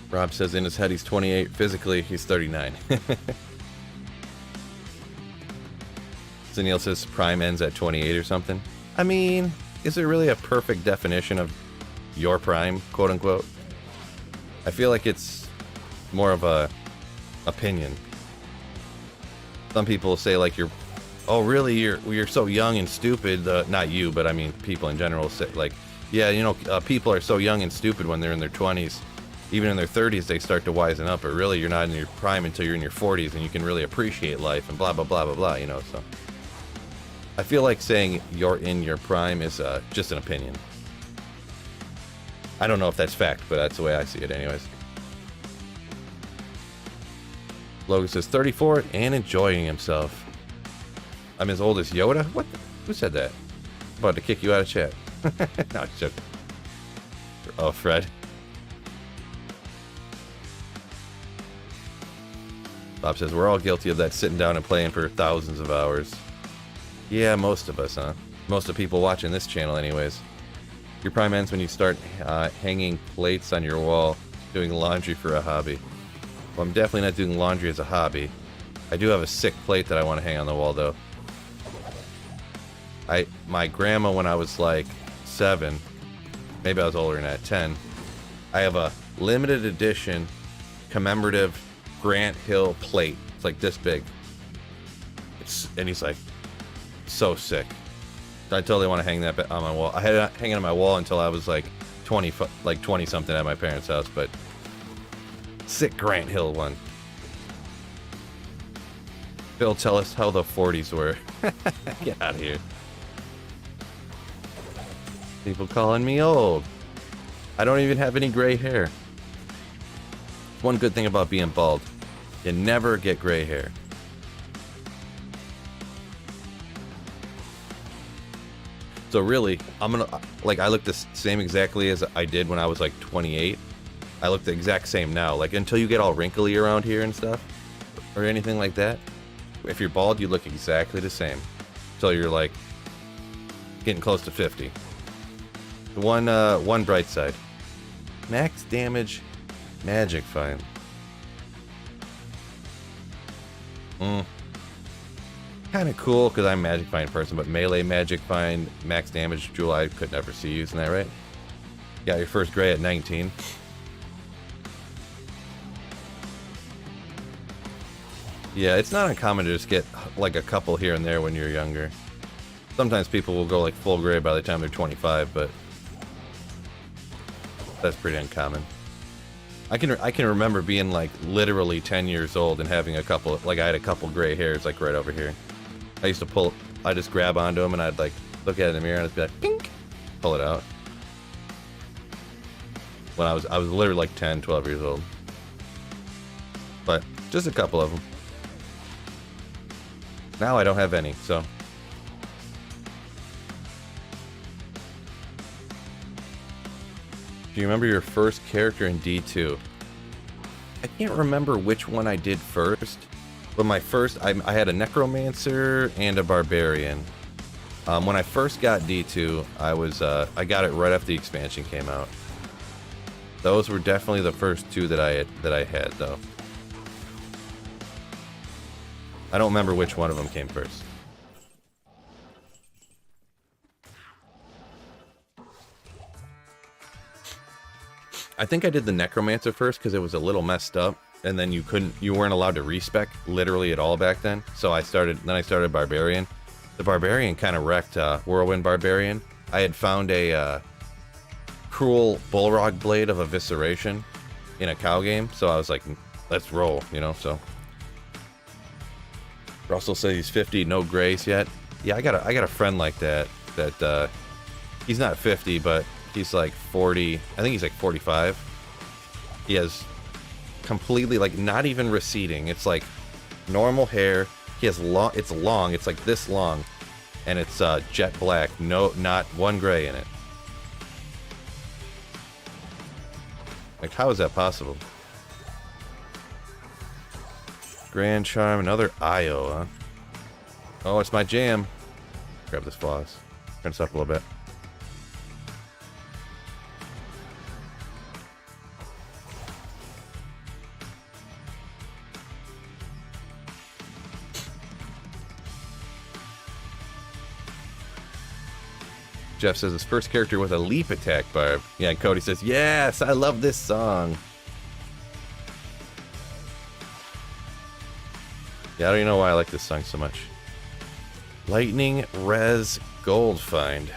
Rob says in his head he's 28, physically he's 39. Neil says prime ends at 28 or something. I mean, is there really a perfect definition of your prime, quote unquote? I feel like it's more of a opinion. Some people say like oh really, you're so young and stupid. Not you, but I mean people in general say like, yeah, you know, people are so young and stupid when they're in their 20s. Even in their 30s, they start to wisen up, but really you're not in your prime until you're in your 40s and you can really appreciate life and blah, blah, blah, blah, blah, you know, so. I feel like saying you're in your prime is just an opinion. I don't know if that's fact, but that's the way I see it anyways. Logan says 34 and enjoying himself. I'm as old as Yoda? What? Who said that? I'm about to kick you out of chat. No, it's joking. Oh, Fred. Bob says, we're all guilty of that, sitting down and playing for thousands of hours. Yeah, most of us, huh? Most of the people watching this channel anyways. Your prime ends when you start hanging plates on your wall, doing laundry for a hobby. Well, I'm definitely not doing laundry as a hobby. I do have a sick plate that I want to hang on the wall, though. My grandma, when I was like 7, maybe I was older than that, 10, I have a limited edition commemorative Grant Hill plate. It's like this big. And he's like, so sick. I totally want to hang that on my wall. I had it hanging on my wall until I was like 20 something at my parents' house, but sick Grant Hill one. Phil, tell us how the 40s were. Get out of here. People calling me old. I don't even have any gray hair. One good thing about being bald, you never get gray hair. So really, I'm gonna, like, I look the same exactly as I did when I was like 28. I look the exact same now, like until you get all wrinkly around here and stuff, or anything like that. If you're bald, you look exactly the same until you're like getting close to 50. The one bright side, max damage magic find. Kind of cool because I'm a magic find person, but melee magic find, max damage, Jewel, I could never see you using that, right? Got your first gray at 19. Yeah, it's not uncommon to just get like a couple here and there when you're younger. Sometimes people will go like full gray by the time they're 25, but that's pretty uncommon. I can remember being like literally 10 years old and having a couple, like I had a couple gray hairs like right over here. I used to I just grab onto them and I'd like look at it in the mirror and I'd be like, pink, pull it out. When I was literally like 10, 12 years old. But just a couple of them. Now I don't have any, so. Do you remember your first character in D2? I can't remember which one I did first, but my first, I had a necromancer and a barbarian. When I first got D2, I got it right after the expansion came out. Those were definitely the first two that I had though. I don't remember which one of them came first. I think I did the necromancer first because it was a little messed up, and then you weren't allowed to respec literally at all back then. So I started barbarian. The barbarian kind of wrecked whirlwind barbarian. I had found a cruel bullrog blade of evisceration in a cow game, so I was like, let's roll, you know. So Russell says he's 50, no grace yet. Yeah, I got a friend like that. He's not 50, but he's like 40. I think he's like 45. He has completely, like, not even receding. It's like normal hair. He has long. It's long. It's like this long, and it's jet black. No, not one gray in it. Like, how is that possible? Grand Charm, another IO, huh? Oh, it's my jam. Grab this floss. Turn this up a little bit. Jeff says his first character with a leap attack barb. Yeah, and Cody says, yes, I love this song. Yeah, I don't even know why I like this song so much. Lightning Res Gold Find.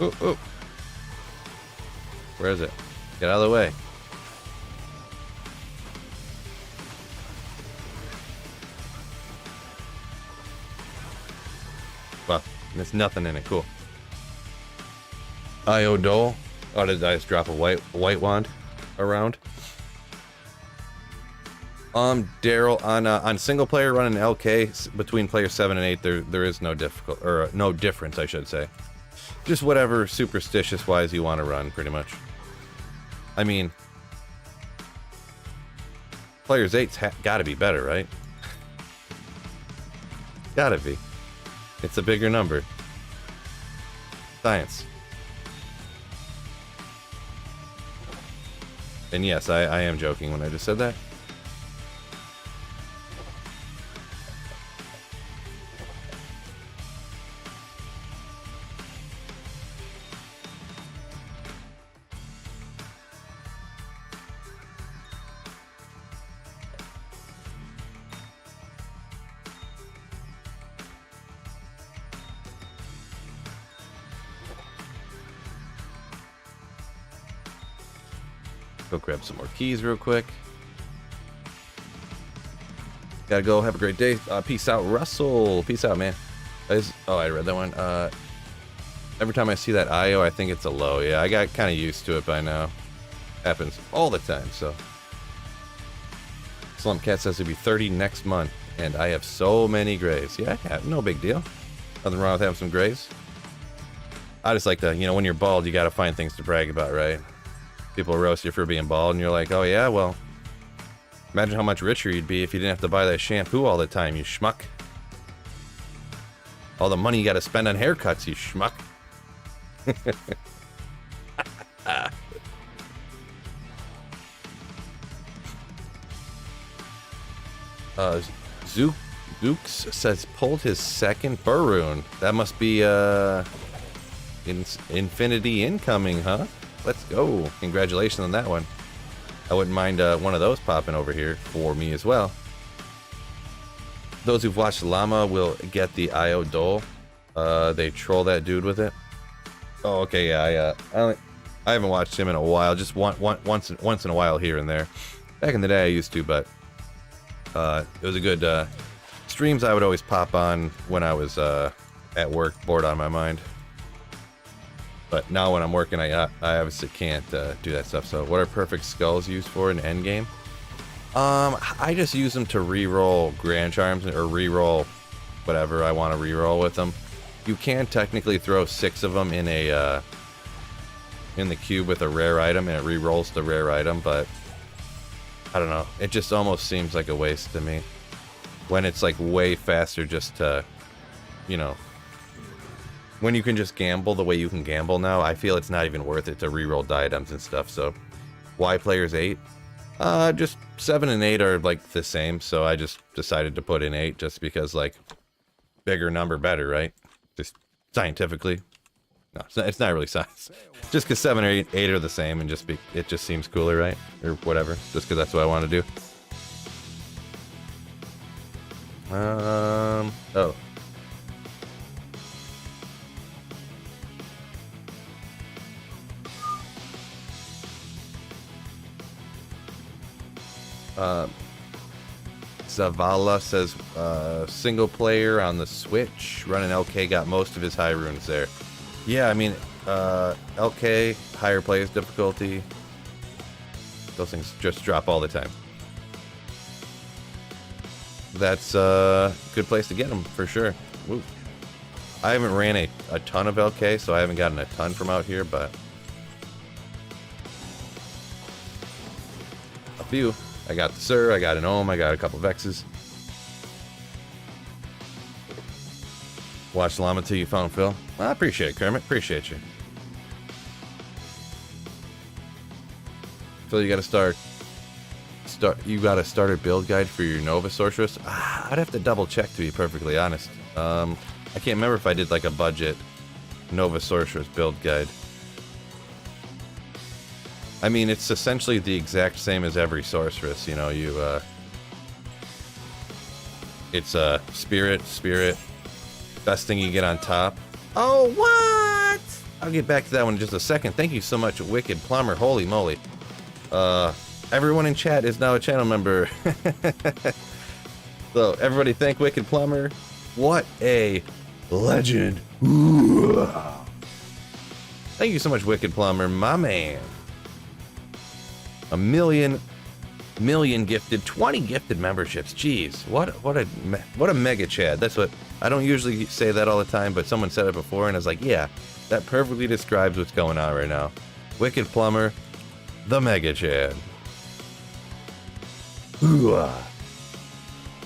Ooh, ooh. Where is it? Get out of the way. Well, there's nothing in it. Cool. IO Dole. Oh, did I just drop a white wand around? Daryl, on single player running LK between player 7 and 8, there is no no difference, I should say. Just whatever superstitious wise you want to run, pretty much. I mean, players 8's gotta be better, right? Gotta be. It's a bigger number. Science. And yes, I am joking when I just said that. Go grab some more keys real quick. Gotta go. Have a great day. Peace out, Russell. Peace out, man. Oh, I read that one. Every time I see that IO, I think it's a low. Yeah, I got kind of used to it by now. Happens all the time, so. Slump Cat says he'll be 30 next month, and I have so many grays. Yeah, no big deal. Nothing wrong with having some grays. I just like to, you know, when you're bald, you gotta find things to brag about, right? People roast you for being bald, and you're like, oh yeah, well, imagine how much richer you'd be if you didn't have to buy that shampoo all the time, you schmuck. All the money you gotta spend on haircuts, you schmuck. Zooks says pulled his second Burroon. That must be Infinity incoming, huh? Let's go. Congratulations on that one. I wouldn't mind one of those popping over here for me as well. Those who've watched Llama will get the IO Dole. They troll that dude with it. Oh, okay, yeah. I haven't watched him in a while. Just once in a while here and there. Back in the day, I used to, but it was a good streams I would always pop on when I was at work, bored on my mind. But now when I'm working, I obviously can't do that stuff. So what are perfect skulls used for in endgame? I just use them to re-roll Grand Charms or re-roll whatever I want to re-roll with them. You can technically throw 6 of them in a in the cube with a rare item, and it re-rolls the rare item. But I don't know. It just almost seems like a waste to me when it's like way faster just to, you know. When you can just gamble the way you can gamble now, I feel it's not even worth it to reroll diadems and stuff. So, why players 8? Just 7 and 8 are like the same, so I just decided to put in 8 just because, like, bigger number better, right? Just scientifically. No, it's not really science. Just because 7 or 8 are the same, and it just seems cooler, right? Or whatever. Just because that's what I want to do. Oh. Zavala says single player on the Switch running LK got most of his high runes there. Yeah, I mean LK higher players difficulty, those things just drop all the time. That's a good place to get them for sure. Woo. I haven't ran a ton of LK, so I haven't gotten a ton from out here, but few. I got the Sir, I got an Ohm, I got a couple Vexes. Watch Llama till you found Phil. Well, I appreciate it, Kermit. Appreciate you. Phil, you gotta start. You got a starter build guide for your Nova Sorceress? I'd have to double check, to be perfectly honest. I can't remember if I did like a budget Nova Sorceress build guide. I mean, it's essentially the exact same as every sorceress, you know, it's spirit, best thing you get on top. Oh, what? I'll get back to that one in just a second. Thank you so much, Wicked Plumber. Holy moly. Everyone in chat is now a channel member. So, everybody thank Wicked Plumber. What a legend. Ooh. Thank you so much, Wicked Plumber, my man. A million gifted, 20 gifted memberships. Jeez, what a mega chad. That's what, I don't usually say that all the time, but someone said it before and I was like, yeah, that perfectly describes what's going on right now. Wicked Plumber, the mega chad. Ooh.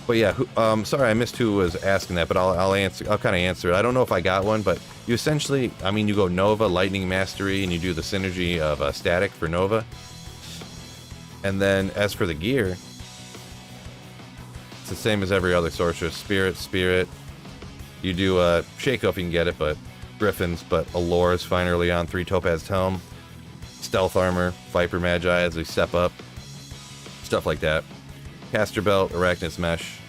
But yeah, sorry I missed who was asking that, but I'll kind of answer it. I don't know if I got one, but you essentially, I mean, you go Nova, Lightning Mastery, and you do the synergy of Static for Nova. And then, as for the gear, it's the same as every other sorceress. Spirit. You do Shaco if you can get it, but Griffins, but Allure is fine early on. 3 Topaz Helm, Stealth Armor, Viper Magi as we step up. Stuff like that. Caster Belt, Arachnid's Mesh.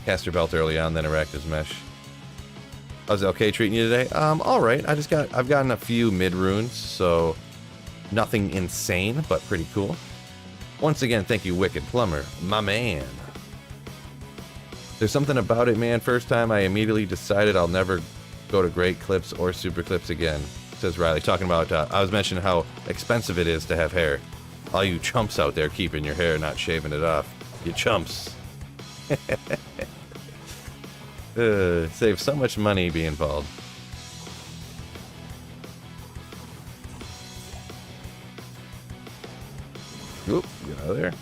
Caster Belt early on, then Arachnid's Mesh. How's LK treating you today? Alright. I've gotten a few mid runes, so nothing insane, but pretty cool. Once again, thank you, Wicked Plumber, my man. There's something about it, man. First time I immediately decided I'll never go to Great Clips or Super Clips again, says Riley. Talking about, I was mentioning how expensive it is to have hair. All you chumps out there keeping your hair, not shaving it off. You chumps. Save so much money being bald. Oop, get out of there.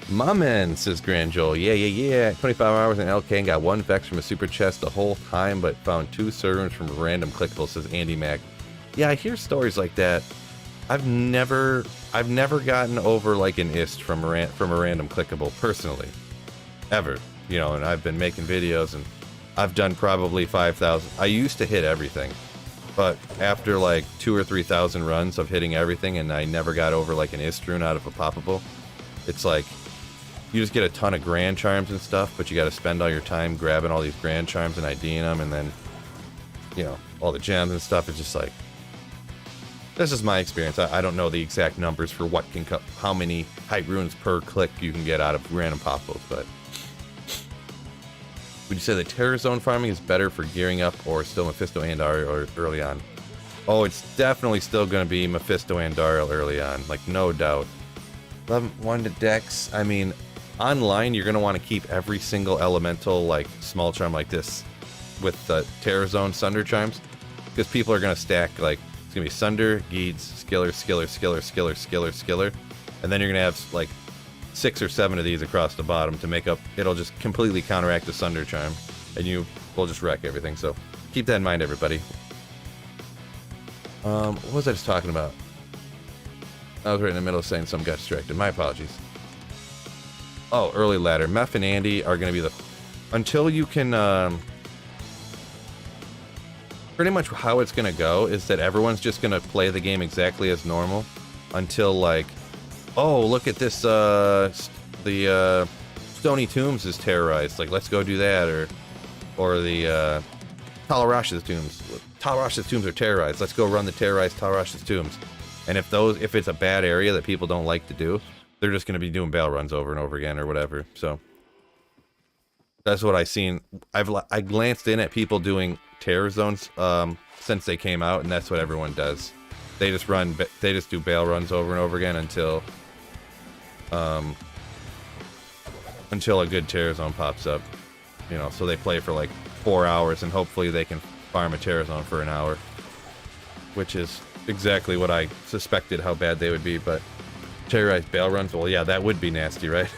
My man, says Grand Joel. Yeah. 25 hours in LK and got 1 Vex from a super chest the whole time, but found 2 servants from a random clickable, says Andy Mac. Yeah, I hear stories like that. I've never gotten over like an ist from a random clickable personally, ever. You know, and I've been making videos and I've done probably 5,000. I used to hit everything, but after like 2,000 or 3,000 runs of hitting everything, and I never got over like an ist rune out of a poppable. It's like you just get a ton of grand charms and stuff, but you got to spend all your time grabbing all these grand charms and IDing them, and then, you know, all the gems and stuff. It's just like, this is my experience. I don't know the exact numbers for what can how many height runes per click you can get out of random popos, but would you say the Terror Zone farming is better for gearing up, or still Mephisto Andar or early on? Oh, it's definitely still going to be Mephisto Andar early on, like no doubt. 1 to Dex. I mean, online you're going to want to keep every single elemental like small charm like this with the Terror Zone Sunder charms, because people are going to stack like, it's going to be Sunder, Geeds, Skiller, and then you're going to have like 6 or 7 of these across the bottom to make up. It'll just completely counteract the Sunder charm, and you will just wreck everything. So keep that in mind, everybody. What was I just talking about? I was right in the middle of saying something, got distracted. My apologies. Oh, early ladder. Meph and Andy are going to be the... Until you can... Pretty much how it's going to go is that everyone's just going to play the game exactly as normal until, like, oh, look at this, the Stony Tombs is terrorized. Like, let's go do that. Or the Talarash's Tombs. Talarash's Tombs are terrorized. Let's go run the terrorized Talarash's Tombs. And if it's a bad area that people don't like to do, they're just going to be doing bail runs over and over again or whatever. So that's what I've seen. I glanced in at people doing terror zones since they came out, and that's what everyone does. They just do bail runs over and over again until a good terror zone pops up. You know, so they play for like 4 hours, and hopefully they can farm a terror zone for an hour, which is exactly what I suspected how bad they would be. But Terrorized bail runs? Well, yeah, that would be nasty, right?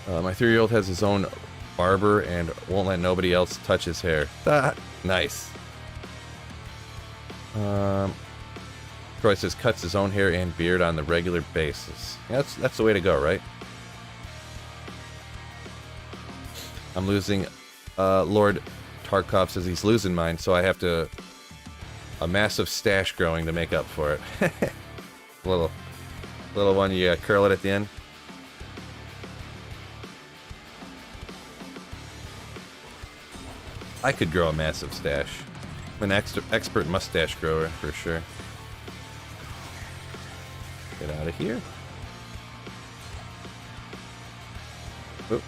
My 3-year-old has his own barber and won't let nobody else touch his hair. Nice. Troy says cuts his own hair and beard on the regular basis. Yeah, that's the way to go, right? I'm losing. Lord Tarkov says he's losing mine, so I have to a massive stash growing to make up for it. little one, you curl it at the end. I could grow a massive stash. I'm an expert mustache grower for sure. Get out of here. Oop.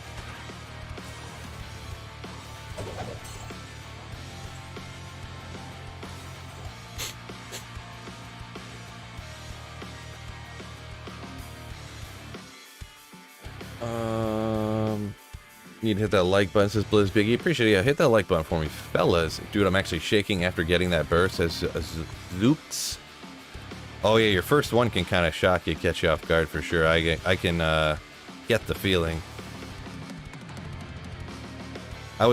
Need to hit that like button, says Blizz Biggie. Appreciate it. Yeah, hit that like button for me, fellas. Dude, I'm actually shaking after getting that burst, says Zooks. Oh yeah, your first one can kind of shock you, catch you off guard for sure. I can get the feeling. I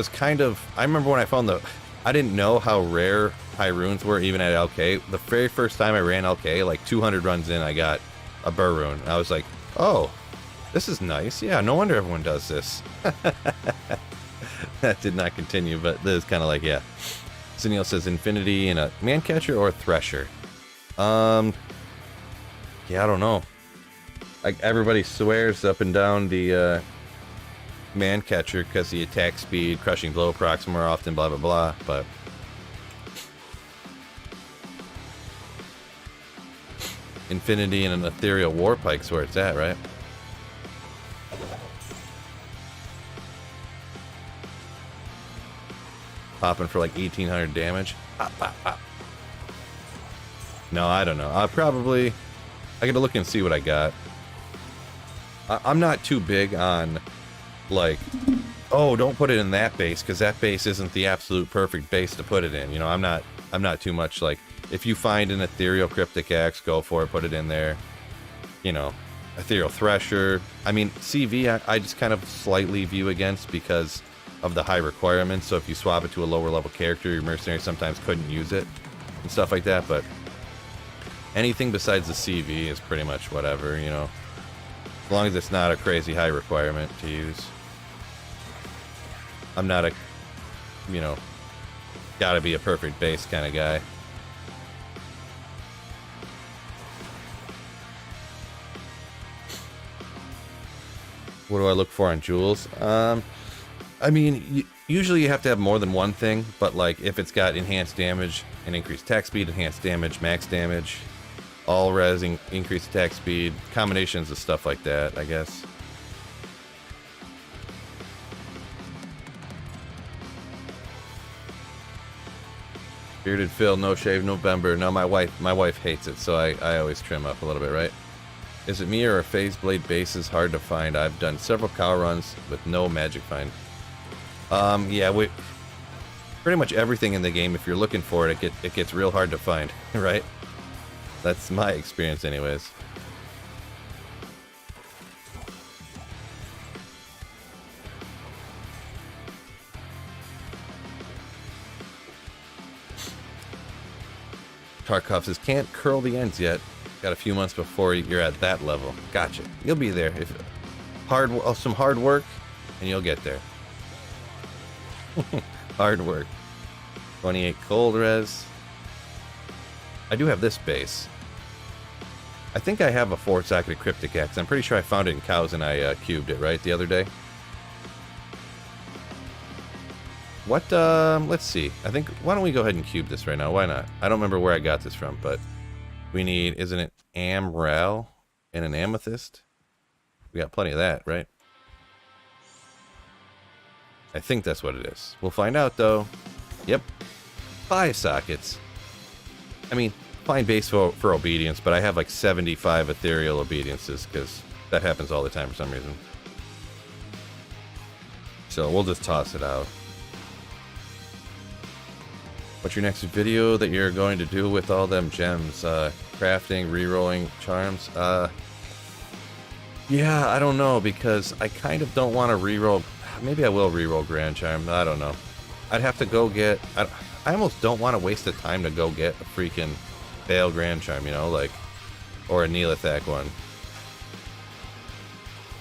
remember when I found I didn't know how rare high runes were even at LK. The very first time I ran LK, like 200 runs in, I got a burr rune. I was like, oh, this is nice. Yeah, no wonder everyone does this. That did not continue, but this is kind of like, yeah. Sunil says Infinity and a man catcher or a thresher. Yeah, I don't know. Everybody swears up and down the man catcher because the attack speed, crushing blow procs more often, blah blah blah. But Infinity and an ethereal war pike's where it's at, right? Popping for like 1800 damage. Pop, pop, pop. No, I don't know. I gotta look and see what I got. I'm not too big on, like, oh, don't put it in that base, because that base isn't the absolute perfect base to put it in. You know, I'm not too much like, if you find an ethereal cryptic axe, go for it, put it in there. You know, ethereal thresher. I mean, CV, I just kind of slightly view against because of the high requirements. So if you swap it to a lower level character, your mercenary sometimes couldn't use it and stuff like that. But anything besides the CV is pretty much whatever, you know, as long as it's not a crazy high requirement to use. I'm not a, you know, gotta be a perfect base kind of guy. What do I look for on jewels? I mean, usually you have to have more than one thing, but like if it's got enhanced damage and increased attack speed, enhanced damage, max damage, all res, increased attack speed, combinations of stuff like that, I guess. Bearded Phil, no shave November. No, my wife hates it, so I always trim up a little bit, right? Is it me or are phase blade bases hard to find? I've done several cow runs with no magic find. Yeah, pretty much everything in the game, if you're looking for it, it gets real hard to find, right? That's my experience anyways. Tarkov says, can't curl the ends yet. Got a few months before you're at that level. Gotcha. You'll be there. If some hard work, and you'll get there. Hard work. 28 cold res. I do have this base. I think I have a 4-socketed cryptic axe. I'm pretty sure I found it in cows and I cubed it, right, the other day. What, let's see. I think, why don't we go ahead and cube this right now? Why not? I don't remember where I got this from, but we need, isn't it Amral and an amethyst? We got plenty of that, right? I think that's what it is. We'll find out, though. Yep. 5 sockets. I mean, fine base for obedience, but I have like 75 ethereal obediences, because that happens all the time for some reason. So we'll just toss it out. What's your next video that you're going to do with all them gems? Crafting, rerolling charms? Yeah, I don't know, because I kind of don't want to reroll. Maybe I will reroll Grand Charm. I don't know. I'd have to go get... I almost don't want to waste the time to go get a freaking Fail Grand Charm, you know, like... Or a Neelathak one.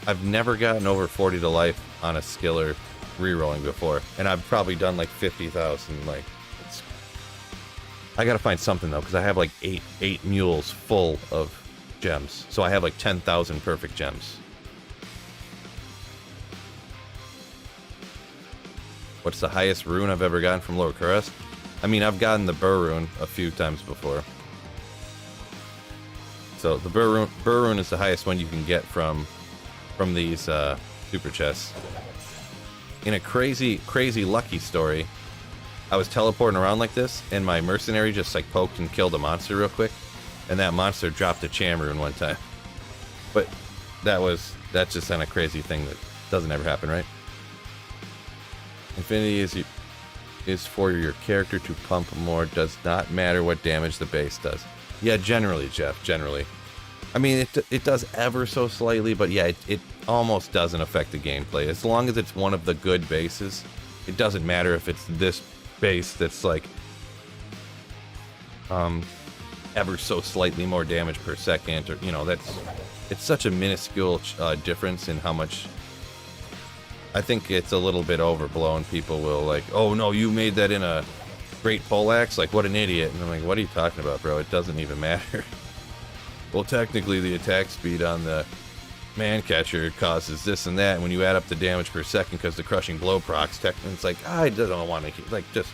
I've never gotten over 40 to life on a skiller rerolling before. And I've probably done like 50,000, like... I gotta find something though, because I have like eight mules full of gems. So I have like 10,000 perfect gems. What's the highest rune I've ever gotten from Lower Kurest? I mean, I've gotten the Burr rune a few times before. So the Burr rune is the highest one you can get from these super chests. In a crazy lucky story, I was teleporting around like this, and my mercenary just like poked and killed a monster real quick, and that monster dropped a Cham rune one time. But that's just kind of crazy thing that doesn't ever happen, right? Infinity is for your character to pump more. Does not matter what damage the base does. Yeah, generally, Jeff. Generally, I mean it does ever so slightly, but yeah, it almost doesn't affect the gameplay as long as it's one of the good bases. It doesn't matter if it's this base that's like ever so slightly more damage per second, or you know, it's such a minuscule difference in how much. I think it's a little bit overblown. People will like, oh no, you made that in a great poleaxe, like what an idiot. And I'm like, what are you talking about, bro? It doesn't even matter. Well, technically the attack speed on the man catcher causes this and that, and when you add up the damage per second because the crushing blow procs, technically it's like, I don't want to, like, just,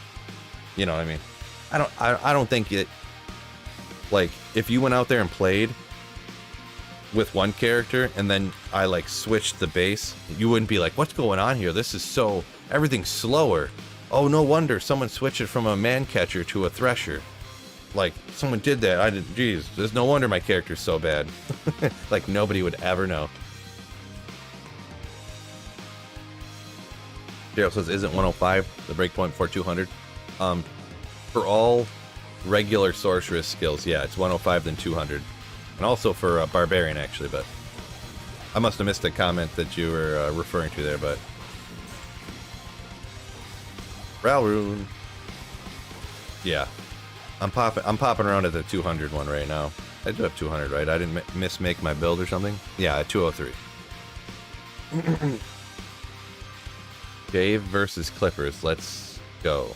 you know what I mean? I don't think it, like, if you went out there and played with one character and then I like switched the base, you wouldn't be like, what's going on here? This is so, everything's slower. Oh, no wonder someone switched it from a man catcher to a thresher. Like, someone did that. Geez, there's no wonder my character's so bad. Like, nobody would ever know. Daryl says, isn't 105 the breakpoint for 200? For all regular sorceress skills, yeah, it's 105 then 200. And also for Barbarian, actually, but I must have missed a comment that you were referring to there, but... Ralrune. Yeah. I'm popping around at the 200 one right now. I do have 200, right? I didn't mismake my build or something? Yeah, at 203. Dave versus Clippers. Let's go.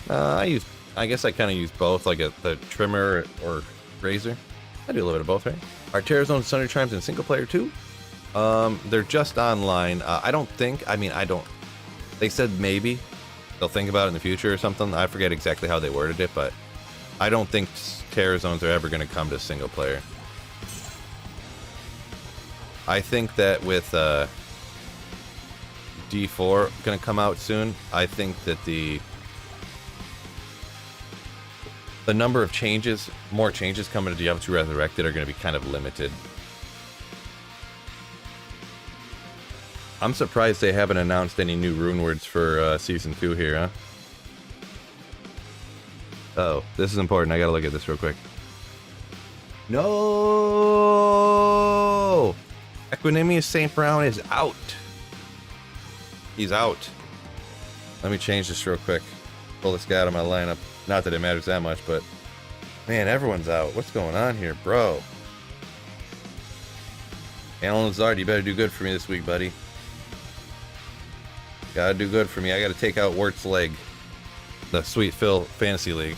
I guess I kind of use both, like the trimmer or razor. I do a little bit of both, right? Are Terrazone and Thunder Chimes in single player too? They're just online. I don't think. I mean, I don't. They said maybe they'll think about it in the future or something. I forget exactly how they worded it, but I don't think Terrazones are ever going to come to single player. I think that with D4 going to come out soon, I think that the number of changes, more changes coming to Diablo 2 Resurrected are going to be kind of limited. I'm surprised they haven't announced any new rune words for Season 2 here, huh? Oh, this is important. I gotta look at this real quick. No! Equanimous St. Brown is out. He's out. Let me change this real quick. Pull this guy out of my lineup. Not that it matters that much, but... Man, everyone's out. What's going on here, bro? Alan Lazard, you better do good for me this week, buddy. Gotta do good for me. I gotta take out Wirt's leg. The Sweet Phil Fantasy League.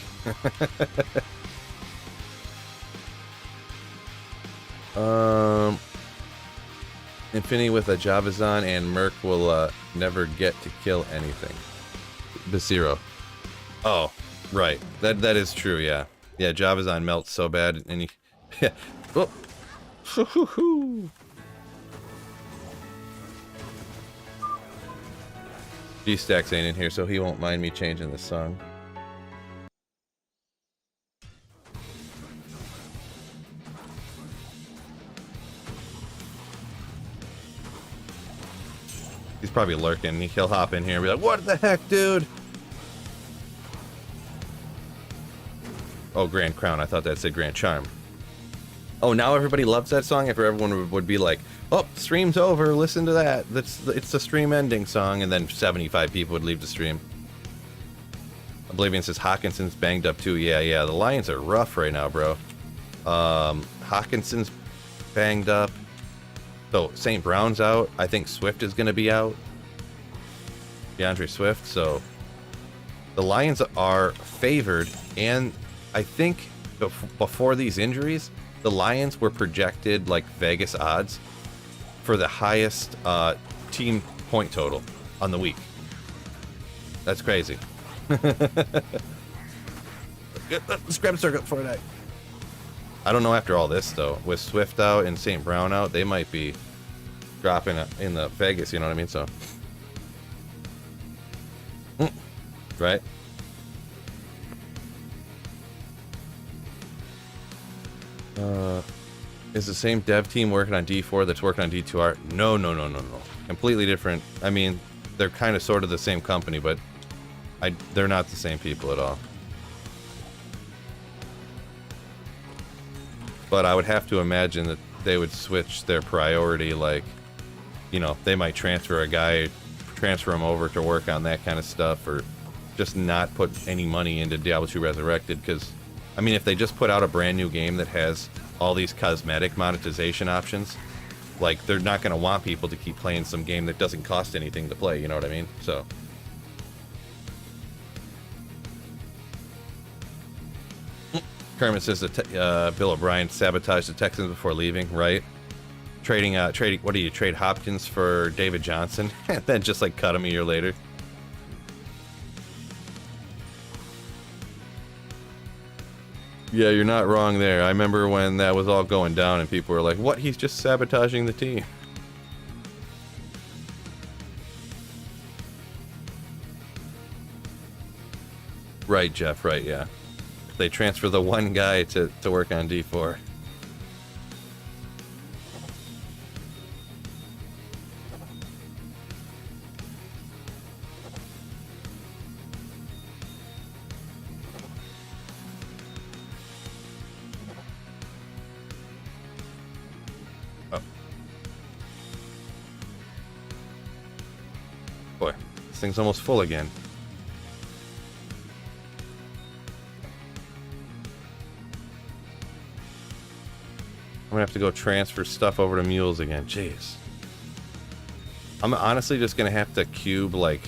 Infinity with a Javazon and Merc will never get to kill anything. Basiro. Oh, right. That is true, yeah. Yeah, Javazon melts so bad and he... Oh. G-Stacks ain't in here, so he won't mind me changing this song. He's probably lurking. He'll hop in here and be like, what the heck, dude? Oh, Grand Crown. I thought that said Grand Charm. Oh, now everybody loves that song? If everyone would be like, oh, stream's over, listen to that. It's the stream ending song, and then 75 people would leave the stream. Oblivion says Hawkinson's banged up too. Yeah, the Lions are rough right now, bro. Hawkinson's banged up. So St. Brown's out. I think Swift is going to be out. DeAndre Swift. So the Lions are favored, and I think before these injuries, the Lions were projected like Vegas odds for the highest team point total on the week. That's crazy. Let's grab a circle for that. I don't know after all this, though. With Swift out and St. Brown out, they might be dropping in the Vegas, you know what I mean? So, right? Is the same dev team working on D4 that's working on D2R? No. Completely different. I mean, they're kind of sort of the same company, but they're not the same people at all. But I would have to imagine that they would switch their priority, like, you know, they might transfer a guy, transfer him over to work on that kind of stuff, or just not put any money into Diablo 2 Resurrected, because, I mean, if they just put out a brand new game that has all these cosmetic monetization options, like, they're not going to want people to keep playing some game that doesn't cost anything to play, you know what I mean? So... Kermit says that Bill O'Brien sabotaged the Texans before leaving, right? Trading, what do you trade Hopkins for David Johnson? And then just like cut him a year later. Yeah, you're not wrong there. I remember when that was all going down and people were like, what? He's just sabotaging the team. Right, Jeff, right, yeah. They transfer the one guy to work on D4. Oh. Boy, this thing's almost full again. I'm gonna have to go transfer stuff over to mules again. Jeez. I'm honestly just gonna have to cube, like,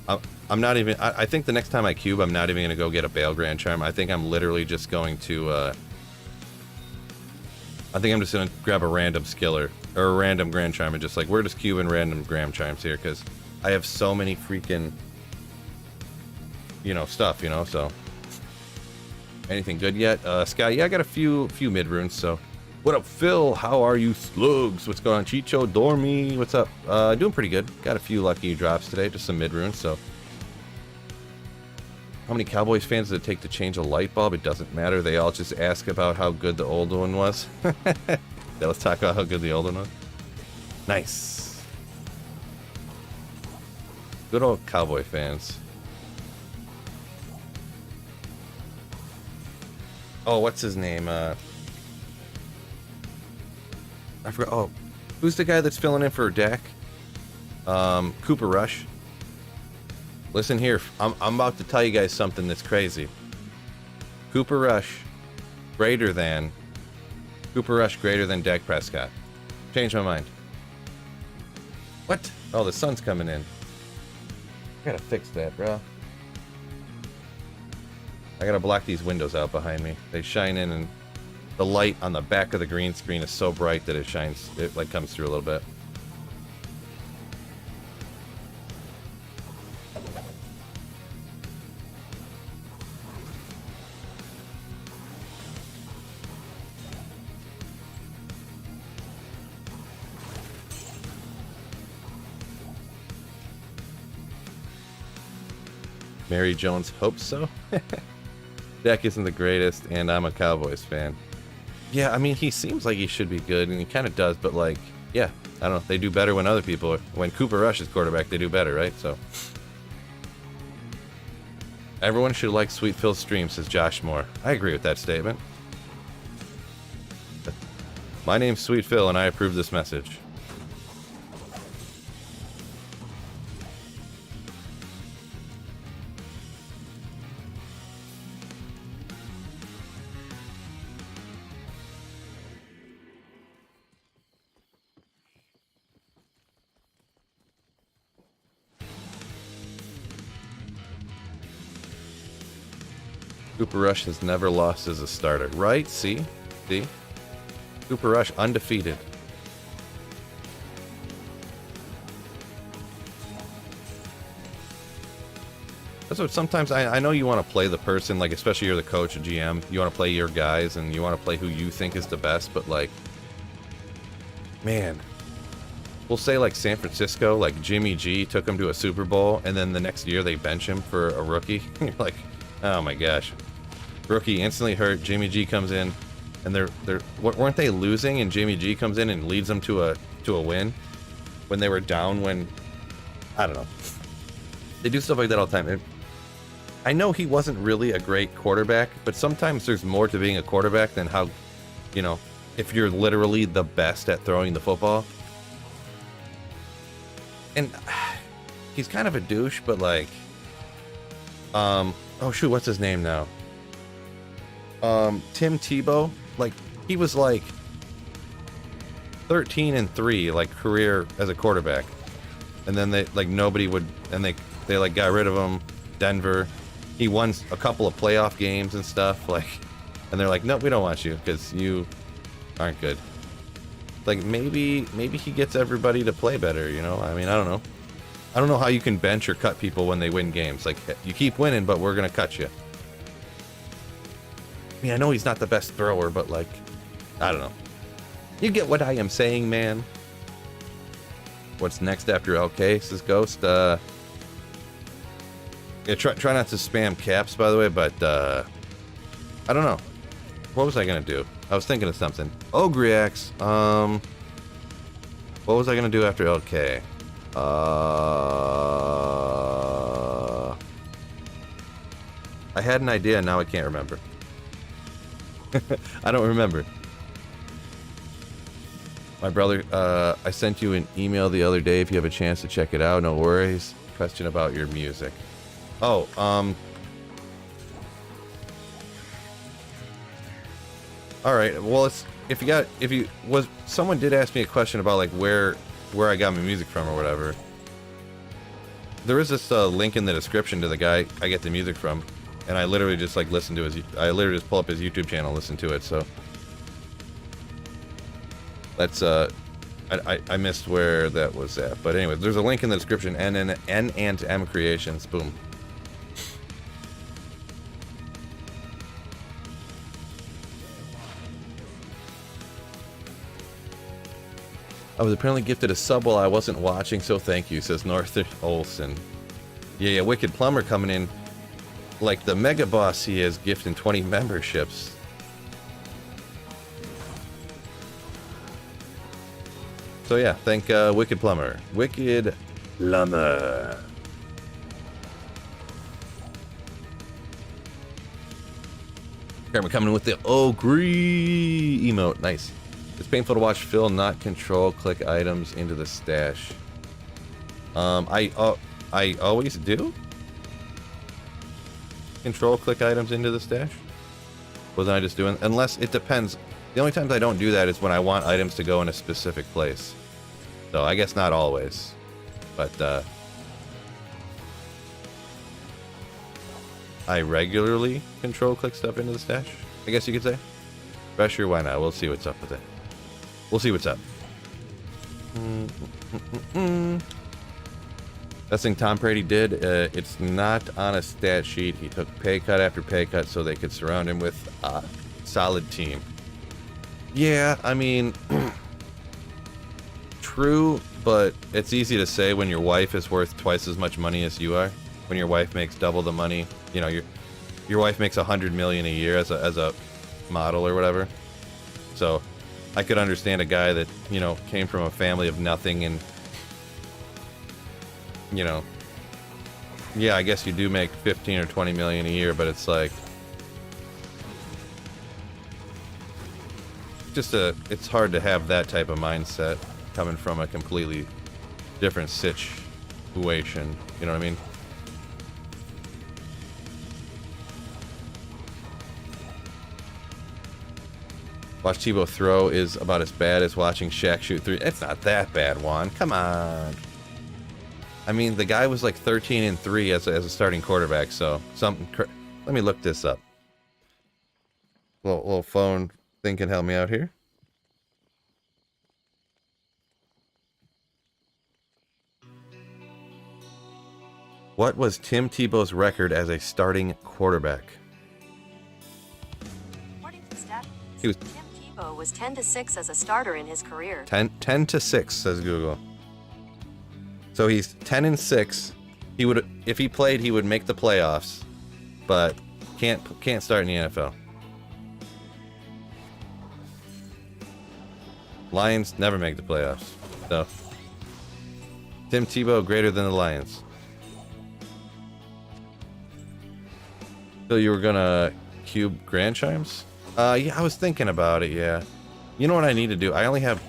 I'm not even, I think the next time I cube, I'm not even gonna go get a Bale Grand Charm. I think I'm literally just going to, I think I'm just gonna grab a random skiller, or a random Grand Charm, and just like, we're just cubing random Grand Charms here, because I have so many freaking, you know, stuff, you know, so. Anything good yet? Scott, yeah, I got a few mid-runes, so. What up, Phil? How are you, slugs? What's going on? Chicho, Dormy, what's up? Doing pretty good. Got a few lucky drops today, just some mid-runes, so. How many Cowboys fans does it take to change a light bulb? It doesn't matter. They all just ask about how good the old one was. Yeah, let's talk about how good the old one was. Nice. Good old Cowboy fans. Oh, what's his name? I forgot. Oh, who's the guy that's filling in for Dak? Cooper Rush. Listen here, I'm about to tell you guys something that's crazy. Cooper Rush greater than Dak Prescott. Changed my mind. What? Oh, the sun's coming in. I gotta fix that, bro. I gotta block these windows out behind me. They shine in, and the light on the back of the green screen is so bright that it like comes through a little bit. Mary Jones hopes so. Dak isn't the greatest, and I'm a Cowboys fan. Yeah, I mean, he seems like he should be good, and he kind of does, but, like, yeah, I don't know. They do better when other people, when Cooper Rush is quarterback, they do better, right? So everyone should like Sweet Phil's stream, says Josh Moore. I agree with that statement. My name's Sweet Phil, and I approve this message. Cooper Rush has never lost as a starter. Right? See? See? Cooper Rush undefeated. That's what sometimes I know you want to play the person, like especially you're the coach or GM, you want to play your guys and you want to play who you think is the best, but like, man, we'll say like San Francisco, like Jimmy G took him to a Super Bowl and then the next year they bench him for a rookie. You're like, oh my gosh. Rookie instantly hurt. Jimmy G comes in, and weren't they losing? And Jimmy G comes in and leads them to a win when they were down. When I don't know, they do stuff like that all the time. And I know he wasn't really a great quarterback, but sometimes there's more to being a quarterback than how, you know, if you're literally the best at throwing the football. And he's kind of a douche, but like, oh shoot, what's his name now? Tim Tebow, like he was like 13-3 like career as a quarterback, and then they like nobody would, and they like got rid of him. Denver, he won a couple of playoff games and stuff, like, and they're like, nope, we don't want you because you aren't good. Like maybe he gets everybody to play better, you know? I mean, I don't know how you can bench or cut people when they win games. Like, you keep winning, but we're gonna cut you. I mean, I know he's not the best thrower, but like, I don't know. You get what I am saying, man. What's next after LK, says Ghost? Yeah, try not to spam caps, by the way, but I don't know. What was I gonna do? I was thinking of something. Oh, Griax. What was I gonna do after LK? I had an idea, and now I can't remember. I don't remember. My brother, I sent you an email the other day. If you have a chance to check it out, no worries. Question about your music. Oh, all right. Well, someone did ask me a question about like where I got my music from or whatever. There is this link in the description to the guy I get the music from. And I literally just like listen to I literally just pull up his YouTube channel and listen to it, so that's I missed where that was at. But anyway, there's a link in the description, N and M Creations, boom. I was apparently gifted a sub while I wasn't watching, so thank you, says North Olson. Yeah, Wicked Plumber coming in. Like the mega boss he is, gifting 20 memberships. So yeah, thank Wicked Plumber. Wicked Plumber. We're coming with the Ogre emote. Nice. It's painful to watch Phil not control click items into the stash. I always do. Control click items into the stash? Wasn't I just doing? Unless it depends. The only times I don't do that is when I want items to go in a specific place. So I guess not always. But I regularly control click stuff into the stash, I guess you could say. Pressure, why not? We'll see what's up with it. We'll see what's up. That thing Tom Brady did, it's not on a stat sheet. He took pay cut after pay cut so they could surround him with a solid team. Yeah, I mean, true, but it's easy to say when your wife is worth twice as much money as you are. When your wife makes double the money, you know, your wife makes $100 million a year as a model or whatever. So I could understand a guy that, you know, came from a family of nothing and, you know, yeah, I guess you do make 15 or 20 million a year, but it's like, it's hard to have that type of mindset coming from a completely different situation. You know what I mean? Watch Tebow throw is about as bad as watching Shaq shoot three. It's not that bad, Juan. Come on. I mean, the guy was like 13-3 as a starting quarterback, so something. Let me look this up. Little phone thing can help me out here. What was Tim Tebow's record as a starting quarterback? According to stats, Tim Tebow was 10-6 as a starter in his career. 10-6 says Google. So he's 10-6. He would, if he played, he would make the playoffs, but can't start in the NFL. Lions never make the playoffs. So Tim Tebow greater than the Lions. So you were gonna cube Grand Chimes? Yeah, I was thinking about it, yeah. You know what I need to do? I only have...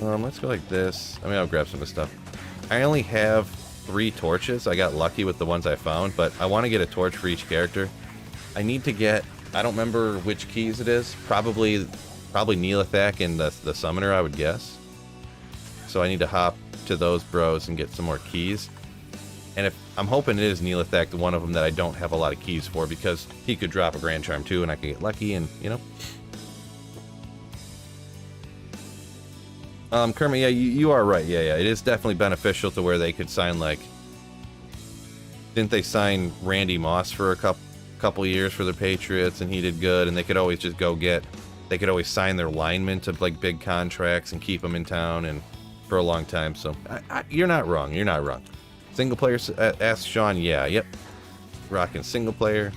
let's go like this. I mean, I'll grab some of the stuff. I only have 3 torches. I got lucky with the ones I found, but I want to get a torch for each character. I need to get... I don't remember which keys it is. Probably Neelathak and the Summoner, I would guess. So I need to hop to those bros and get some more keys. And if I'm hoping it is Neelathak, the one of them that I don't have a lot of keys for, because he could drop a Grand Charm too, and I could get lucky, and you know. Kermit, yeah, you are right. Yeah, it is definitely beneficial to where they could sign, like, didn't they sign Randy Moss for a couple years for the Patriots, and he did good, and they could always just they could always sign their linemen to like big contracts and keep them in town and for a long time. So you're not wrong. You're not wrong. Single player, ask Sean. Yeah, yep. Rocking single player.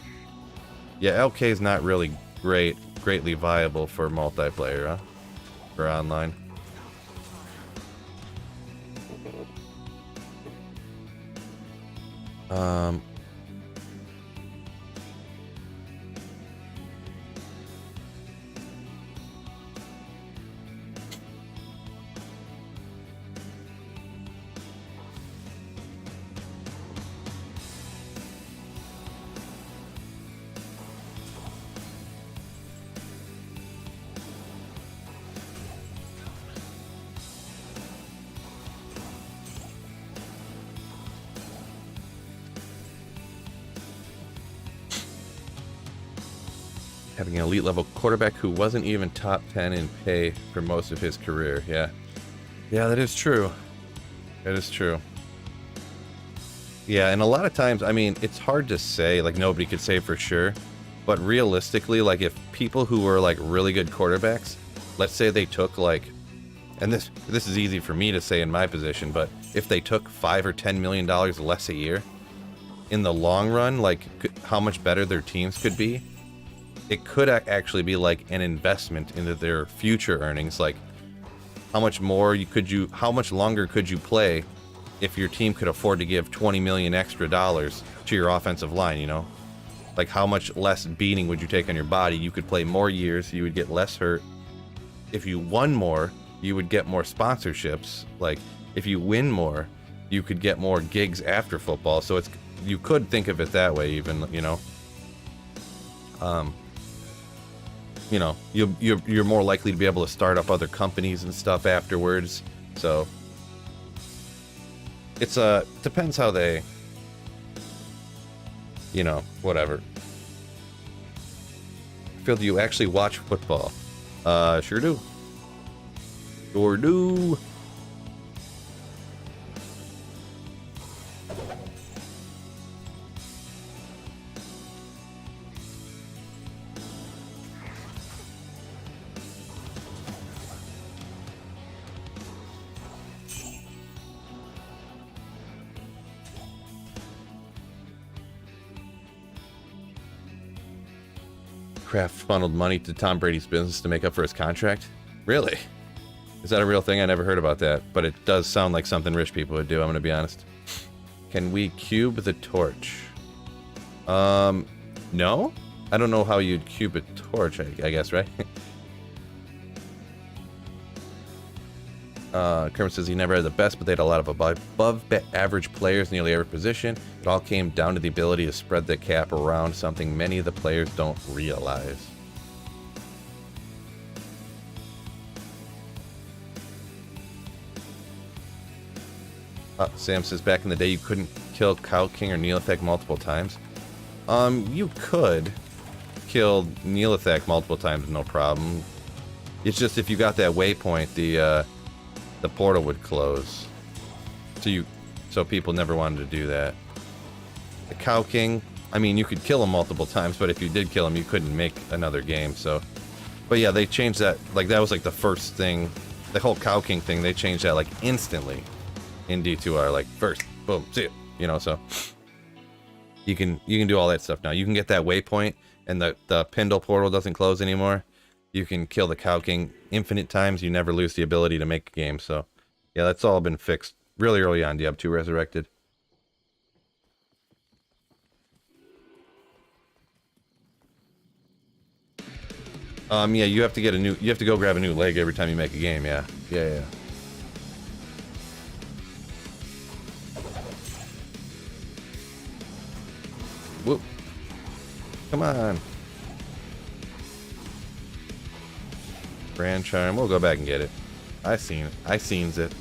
Yeah, LK is not really greatly viable for multiplayer, huh? For online. Having an elite level quarterback who wasn't even top 10 in pay for most of his career. Yeah, that is true. That is true. Yeah, and a lot of times, I mean, it's hard to say, like nobody could say for sure, but realistically, like if people who were like really good quarterbacks, let's say they took like, and this is easy for me to say in my position, but if they took $5 or $10 million less a year, in the long run, like how much better their teams could be. It could actually be like an investment into their future earnings. Like how much longer could you play if your team could afford to give 20 million extra dollars to your offensive line, you know? Like how much less beating would you take on your body? You could play more years, you would get less hurt. If you won more, you would get more sponsorships. Like if you win more, you could get more gigs after football. So you could think of it that way even, you know? You know, you're more likely to be able to start up other companies and stuff afterwards. So it's depends how they, you know, whatever. Phil, do you actually watch football? Sure do. Sure do. Kraft funneled money to Tom Brady's business to make up for his contract? Really? Is that a real thing? I never heard about that, but it does sound like something rich people would do, I'm gonna be honest. Can we cube the torch? No? I don't know how you'd cube a torch, I guess, right? Kermit says he never had the best, but they had a lot of above average players in nearly every position. It all came down to the ability to spread the cap around, something many of the players don't realize. Sam says back in the day you couldn't kill Cow King or Neolithek multiple times. You could kill Neolithek multiple times, no problem. It's just if you got that waypoint, the portal would close. So people never wanted to do that. The Cow King, I mean, you could kill him multiple times, but if you did kill him, you couldn't make another game. So, but yeah, they changed that. Like that was like the first thing, the whole Cow King thing. They changed that like instantly in D2R. Like first, boom, see it. You know, so you can do all that stuff now. You can get that waypoint, and the Pindle portal doesn't close anymore. You can kill the Cow King infinite times. You never lose the ability to make a game. So, yeah, that's all been fixed really early on. Diablo 2 Resurrected. Yeah, you have to get a new. You have to go grab a new leg every time you make a game. Yeah. Whoop! Come on. Grand Charm. We'll go back and get it. I seen it.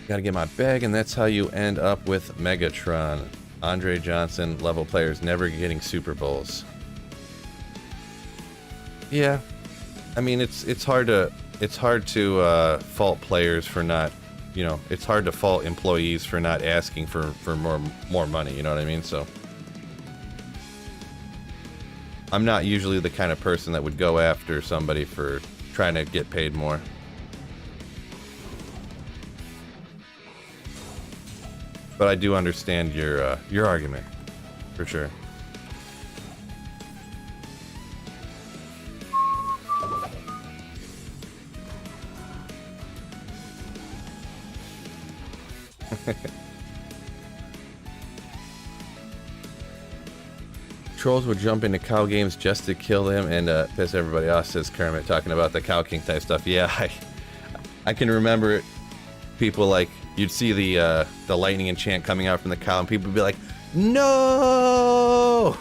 Gotta get my bag, and that's how you end up with Megatron. Andre Johnson level players never getting Super Bowls. Yeah, I mean it's hard to fault players for not, you know, it's hard to fault employees for not asking for more money. You know what I mean? So I'm not usually the kind of person that would go after somebody for trying to get paid more. But I do understand your argument, for sure. Trolls would jump into cow games just to kill them and piss everybody off, says Kermit, talking about the Cow King type stuff. Yeah, I can remember it. People like, you'd see the lightning enchant coming out from the cow, and people would be like, no!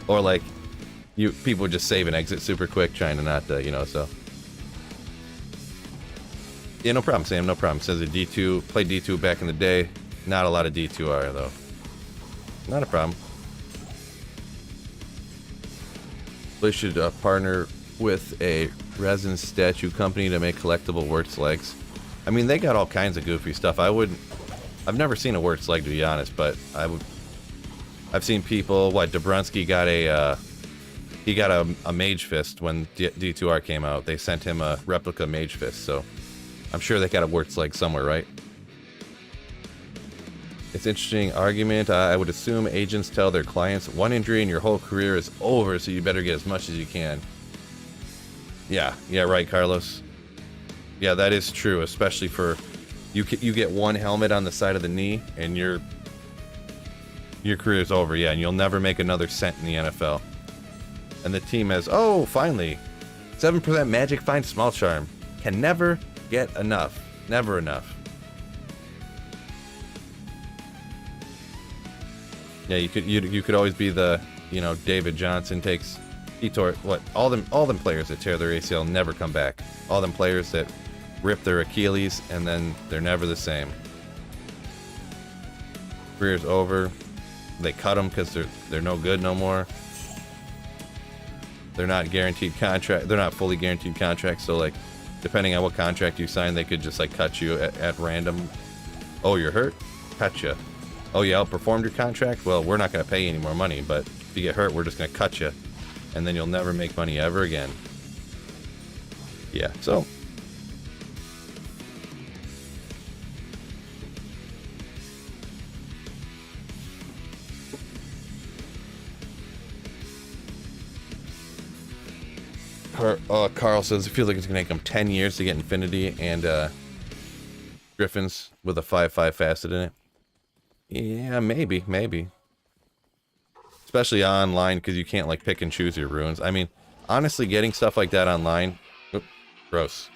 Or like, people would just save and exit super quick, trying to not, you know, so. Yeah, no problem, Sam, no problem. Says a D2, played D2 back in the day. Not a lot of D2R, though. Not a problem. They should partner with a resin statue company to make collectible Wirtz legs. I mean, they got all kinds of goofy stuff. I've never seen a Wirtz leg, to be honest, but I've seen people, Dobrunsky got a Mage Fist when D2R came out. They sent him a replica Mage Fist, so I'm sure they got a Wirtz leg somewhere, right? It's an interesting argument. I would assume agents tell their clients, one injury and your whole career is over, so you better get as much as you can. Yeah, right, Carlos. Yeah, that is true, especially for you get one helmet on the side of the knee and your career's over. Yeah, and you'll never make another cent in the NFL. And the team has, oh, finally, 7% magic find small charm. Can never get enough. Never enough. Yeah, you could always be the, you know, David Johnson takes all them players that tear their ACL never come back. All them players that rip their Achilles and then they're never the same. Career's over. They cut them because they're no good no more. They're not guaranteed contract. They're not fully guaranteed contracts. So like, depending on what contract you sign, they could just like cut you at random. Oh, you're hurt? Cut you. Oh, you outperformed your contract? Well, we're not going to pay you any more money, but if you get hurt, we're just going to cut you. And then you'll never make money ever again. Yeah, so. Carl says it feels like it's gonna take him 10 years to get Infinity and Griffins with a 5/5 facet in it. Yeah, maybe. Especially online, because you can't like pick and choose your runes. I mean, honestly, getting stuff like that online, gross.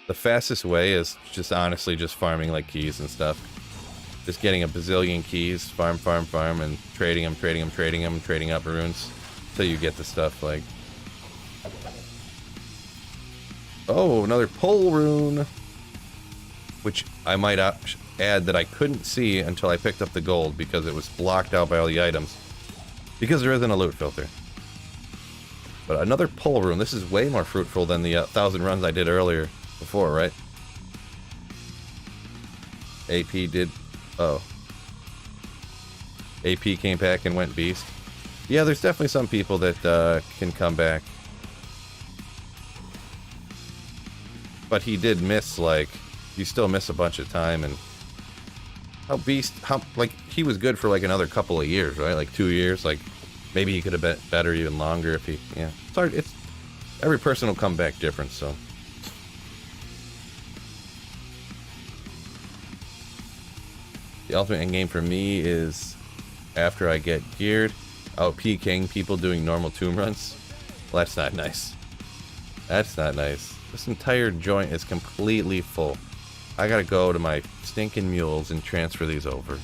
The fastest way is just honestly just farming like keys and stuff. Just getting a bazillion keys, farm, and trading them, trading up runes, till you get the stuff like. Oh, another pole rune, which I might add that I couldn't see until I picked up the gold because it was blocked out by all the items. Because there isn't a loot filter. But another pole rune. This is way more fruitful than the 1,000 runs I did earlier before, right? AP did. Oh. AP came back and went beast. Yeah, there's definitely some people that can come back. But he did miss, like, you still miss a bunch of time, and like, he was good for like another couple of years, right? Like 2 years, like, maybe he could have been better even longer if he, yeah. It's hard, every person will come back different, so. The ultimate end game for me is after I get geared, out PKing people doing normal tomb runs. Well, that's not nice. That's not nice. This entire joint is completely full. I gotta go to my stinking mules and transfer these over.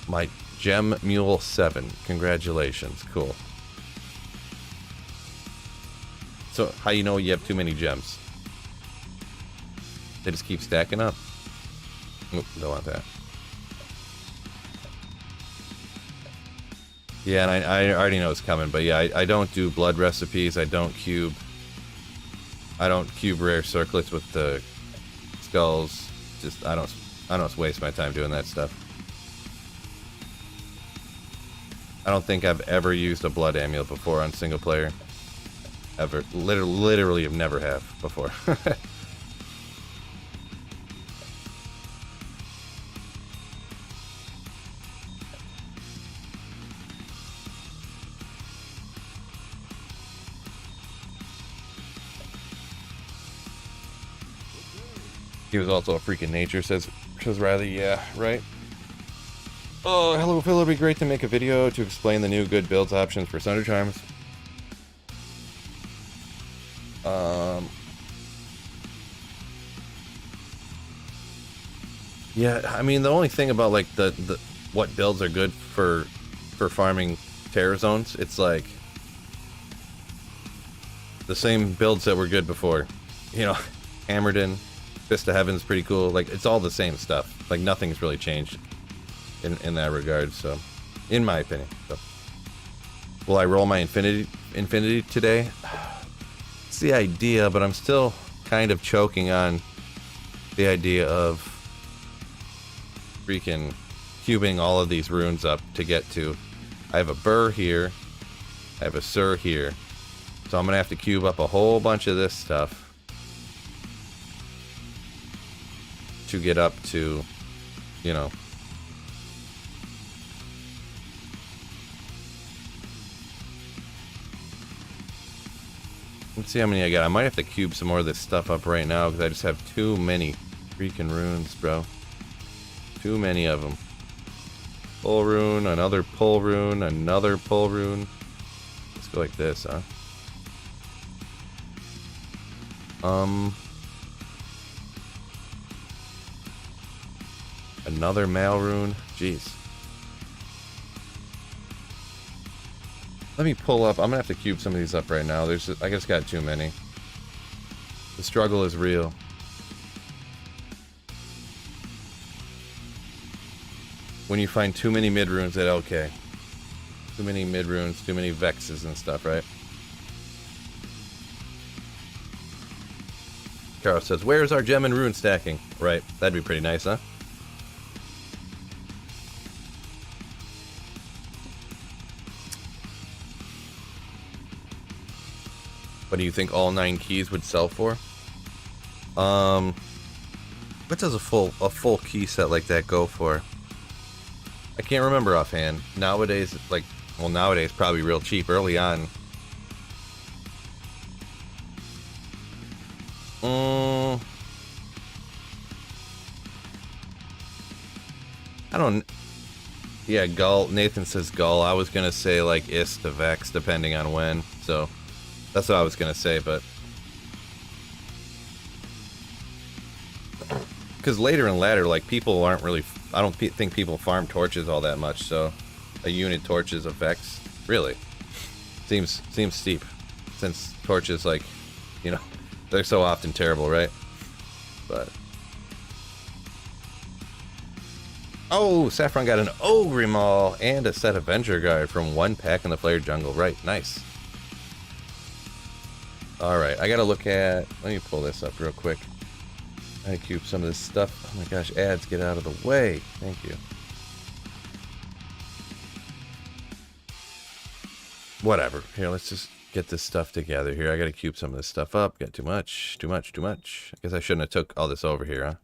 My gem mule 7. Congratulations. Cool. So, how you know you have too many gems? They just keep stacking up. Oop, don't want that. Yeah, and I already know it's coming, but yeah, I don't do blood recipes. I don't cube rare circlets with the skulls. Just I don't waste my time doing that stuff. I don't think I've ever used a blood amulet before on single player. Ever. Literally have never have before. He was also a freak in nature, says Riley. Yeah, right. Oh, hello Phil, it'd be great to make a video to explain the new good builds options for Thunder Charms. Yeah, I mean the only thing about like the what builds are good for farming terror zones, it's like the same builds that were good before. You know, Hammered in, Fist of Heaven's pretty cool. Like it's all the same stuff. Like nothing's really changed in that regard. So, in my opinion, so. Will I roll my infinity today? It's the idea, but I'm still kind of choking on the idea of freaking cubing all of these runes up to get to. I have a Burr here. I have a Sir here. So I'm gonna have to cube up a whole bunch of this stuff to get up to, you know. Let's see how many I got. I might have to cube some more of this stuff up right now because I just have too many freaking runes, bro. Too many of them. Pull rune, another pull rune, another pull rune. Let's go like this, huh? Another mail rune. Jeez. Let me pull up. I'm gonna have to cube some of these up right now. I just got too many. The struggle is real. When you find too many mid runes at LK. Too many mid runes, too many vexes and stuff, right? Carol says, where's our gem and rune stacking? Right, that'd be pretty nice, huh? What do you think all 9 keys would sell for? What does a full key set like that go for? I can't remember offhand. Nowadays, like, well, nowadays probably real cheap. Early on, I don't. Yeah, Gull. Nathan says Gull. I was gonna say like Is to Vex, depending on when. So that's what I was gonna say, but because later and later, like people aren't really. I don't think people farm torches all that much. So a unit torches of Vex really seems steep, since torches, like, you know, they're so often terrible, right? But oh, Saffron got an Ogre Maul and a set of Avenger Guard from one pack in the Flare Jungle. Right, nice. Alright, I gotta look at... Let me pull this up real quick. I cube some of this stuff. Oh my gosh, ads, get out of the way. Thank you. Whatever. Here, let's just get this stuff together here. I gotta cube some of this stuff up. Got too much. I guess I shouldn't have took all this over here, huh?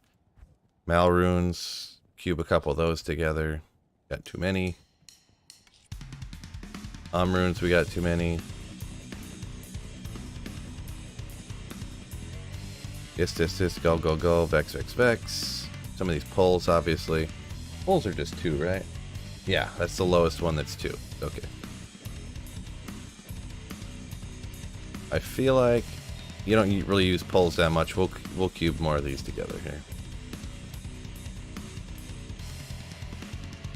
Malrunes. Cube a couple of those together. Got too many. Runes, we got too many. This, go, Vex. Some of these pulls, obviously. Pulls are just 2, right? Yeah, that's the lowest one, that's 2. Okay. I feel like you don't really use pulls that much. We'll cube more of these together here.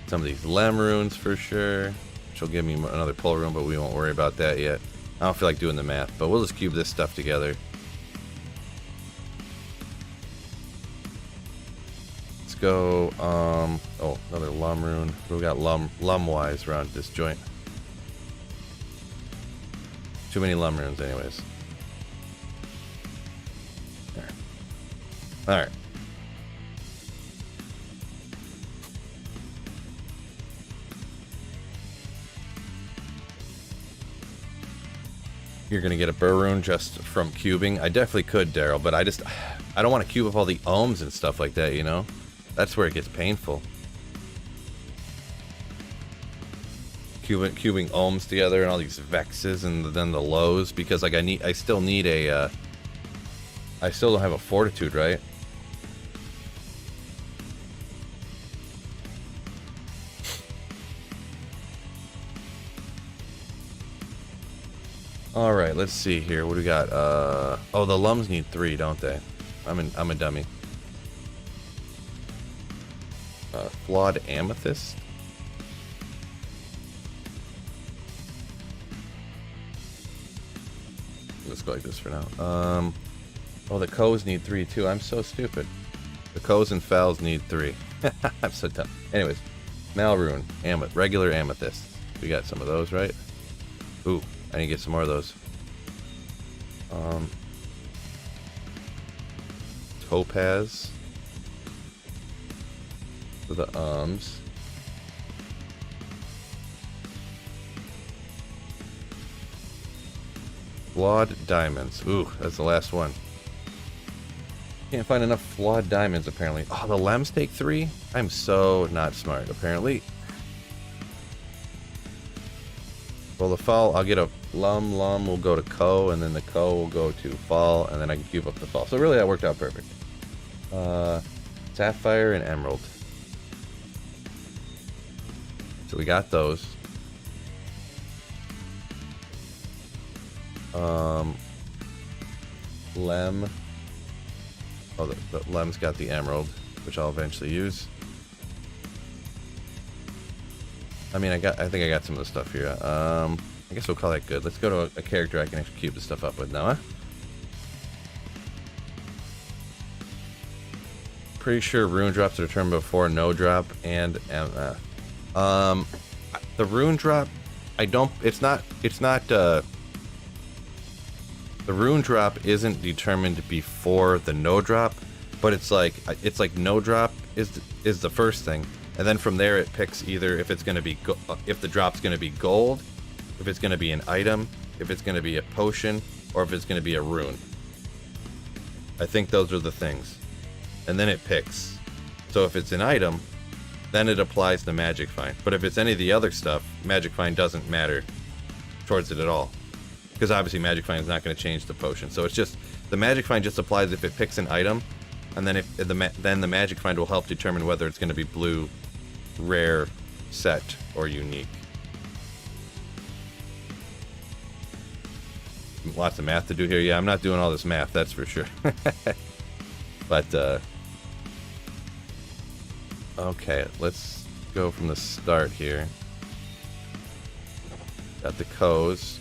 Some of these Lem runes for sure, which will give me another pull rune, but we won't worry about that yet. I don't feel like doing the math, but we'll just cube this stuff together. Let's go, oh, another Lum rune. We got Lum-wise around this joint. Too many Lum runes anyways. Alright. You're gonna get a burr rune just from cubing. I definitely could, Daryl, but I don't want to cube up all the ohms and stuff like that, you know? That's where it gets painful. Cubing ohms together and all these vexes and then the lows, because like I still need a I still don't have a fortitude, right? All right, let's see here. What do we got? Oh, the Lums need 3, don't they? I'm a dummy. Flawed Amethyst. Let's go like this for now. Oh, the Coes need 3 too. I'm so stupid. The Coes and Fowls need 3. I'm so dumb. Anyways, Malrune, regular Amethyst. We got some of those, right? Ooh. I need to get some more of those. Topaz. For the ums. Flawed diamonds. Ooh, that's the last one. Can't find enough flawed diamonds apparently. Oh, the Lems take 3? I'm so not smart apparently. Well, the Fall, I'll get a Lum will go to Co, and then the Co will go to Fall, and then I can cube up the Fall. So really that worked out perfect. Sapphire and Emerald. So we got those. Lem. Oh, the Lem's got the Emerald, which I'll eventually use. I mean, I think I got some of the stuff here. I guess we'll call that good. Let's go to a character I can actually cube the stuff up with now, huh? Pretty sure rune drops are turned before no drop and the rune drop, the rune drop isn't determined before the no drop, but it's like no drop is the first thing. And then from there it picks either if it's going to be if the drop's going to be gold, if it's going to be an item, if it's going to be a potion, or if it's going to be a rune. I think those are the things. And then it picks. So if it's an item, then it applies the Magic Find. But if it's any of the other stuff, Magic Find doesn't matter towards it at all. Because obviously Magic Find is not going to change the potion. So it's just, the Magic Find just applies if it picks an item, and then then the Magic Find will help determine whether it's going to be blue rare, set, or unique. Lots of math to do here. Yeah, I'm not doing all this math, that's for sure. But, okay, let's go from the start here. Got the codes.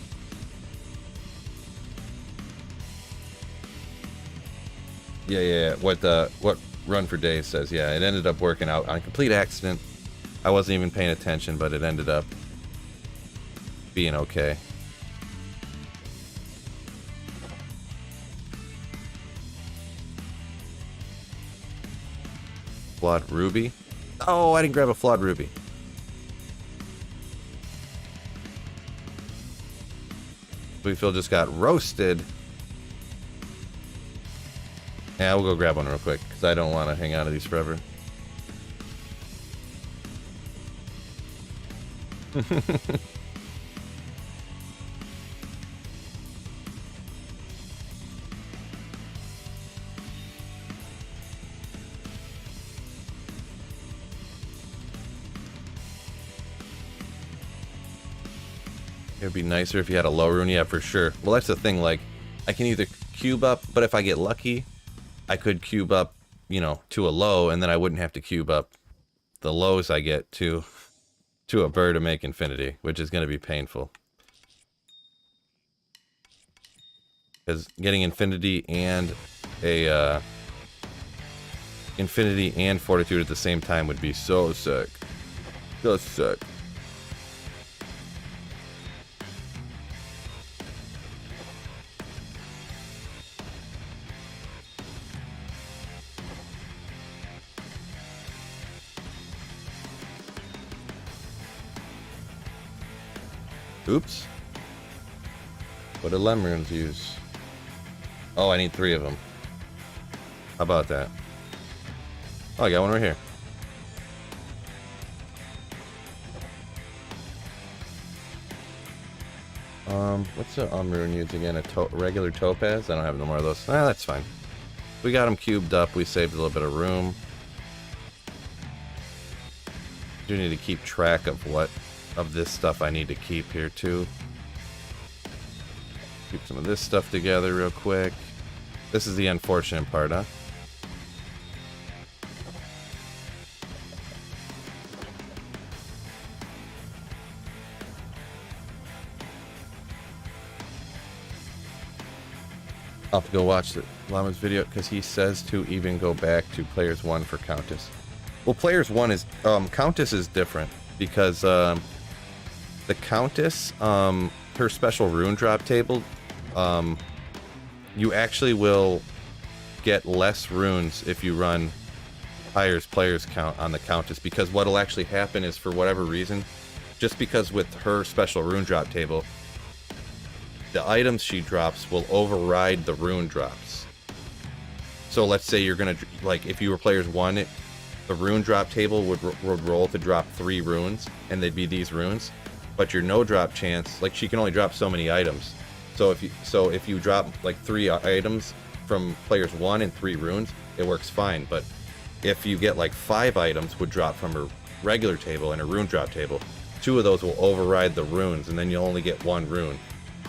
Yeah. What Run for Days says. Yeah, it ended up working out on complete accident. I wasn't even paying attention, but it ended up being okay. Flawed ruby. Oh, I didn't grab a flawed ruby. We feel just got roasted. Yeah, we'll go grab one real quick, because I don't want to hang out of these forever. It would be nicer if you had a low rune, yeah, for sure. Well, that's the thing, like, I can either cube up, but if I get lucky, I could cube up, you know, to a low, and then I wouldn't have to cube up the lows I get to a bird to make infinity, which is going to be painful. Because getting infinity and infinity and fortitude at the same time would be so sick. So sick. Oops. What do lemons use? Oh, I need 3 of them. How about that? Oh, I got one right here. What's the rune use again? A regular topaz? I don't have no more of those. Ah, that's fine. We got them cubed up. We saved a little bit of room. Do need to keep track of what of this stuff I need to keep here too. Keep some of this stuff together real quick. This is the unfortunate part, huh? I'll have to go watch the Llama's video because he says to even go back to Players 1 for Countess. Well, Players 1 is Countess is different because the Countess, her special rune drop table, you actually will get less runes if you run higher players count on the Countess, because what'll actually happen is, for whatever reason, just because with her special rune drop table, the items she drops will override the rune drops. So let's say you're gonna, like, if you were Players 1, the rune drop table would roll to drop 3 runes, and they'd be these runes. But your no drop chance, like, she can only drop so many items. So if you drop like 3 items from Players 1 and 3 runes, it works fine. But if you get like 5 items would drop from her regular table and her rune drop table, 2 of those will override the runes, and then you'll only get 1 rune.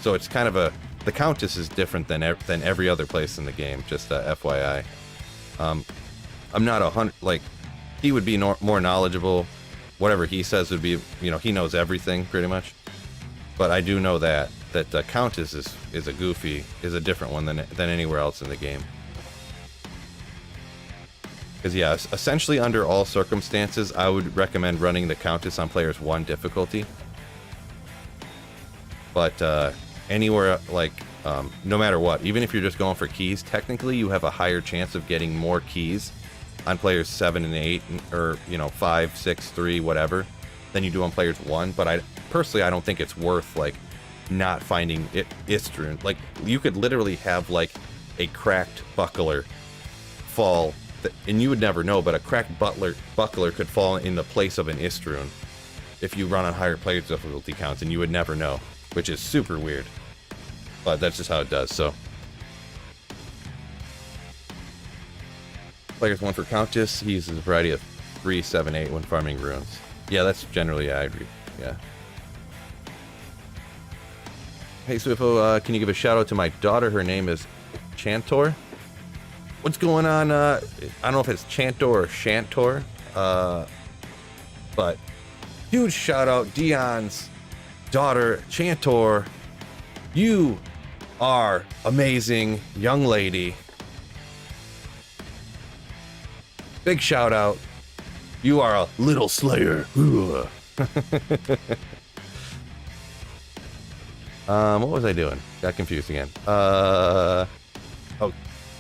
So it's kind of the Countess is different than every other place in the game. Just FYI. I'm not 100. Like, he would be more knowledgeable. Whatever he says would be, you know, he knows everything pretty much. But I do know that Countess is a different one than anywhere else in the game. Because yeah, essentially under all circumstances, I would recommend running the Countess on Players 1 difficulty. But anywhere, like, no matter what, even if you're just going for keys, technically you have a higher chance of getting more keys on Players 7 and 8, or, you know, 5, 6, 3, whatever, than you do on Players 1. But I don't think it's worth, like, not finding Istrun. Like, you could literally have, like, a cracked buckler fall, and you would never know, but a cracked buckler could fall in the place of an Istrun if you run on higher player difficulty counts, and you would never know, which is super weird. But that's just how it does, so. Players 1 for Countess, he uses a variety of 3, 7, 8 when farming runes. Yeah, that's generally, yeah, I agree. Yeah. Hey, Swifo, can you give a shout out to my daughter? Her name is Chantor. What's going on? I don't know if it's Chantor or Shantor. But huge shout out, Dion's daughter, Chantor. You are amazing, young lady. Big shout out. You are a little slayer. What was I doing? Got confused again. Oh,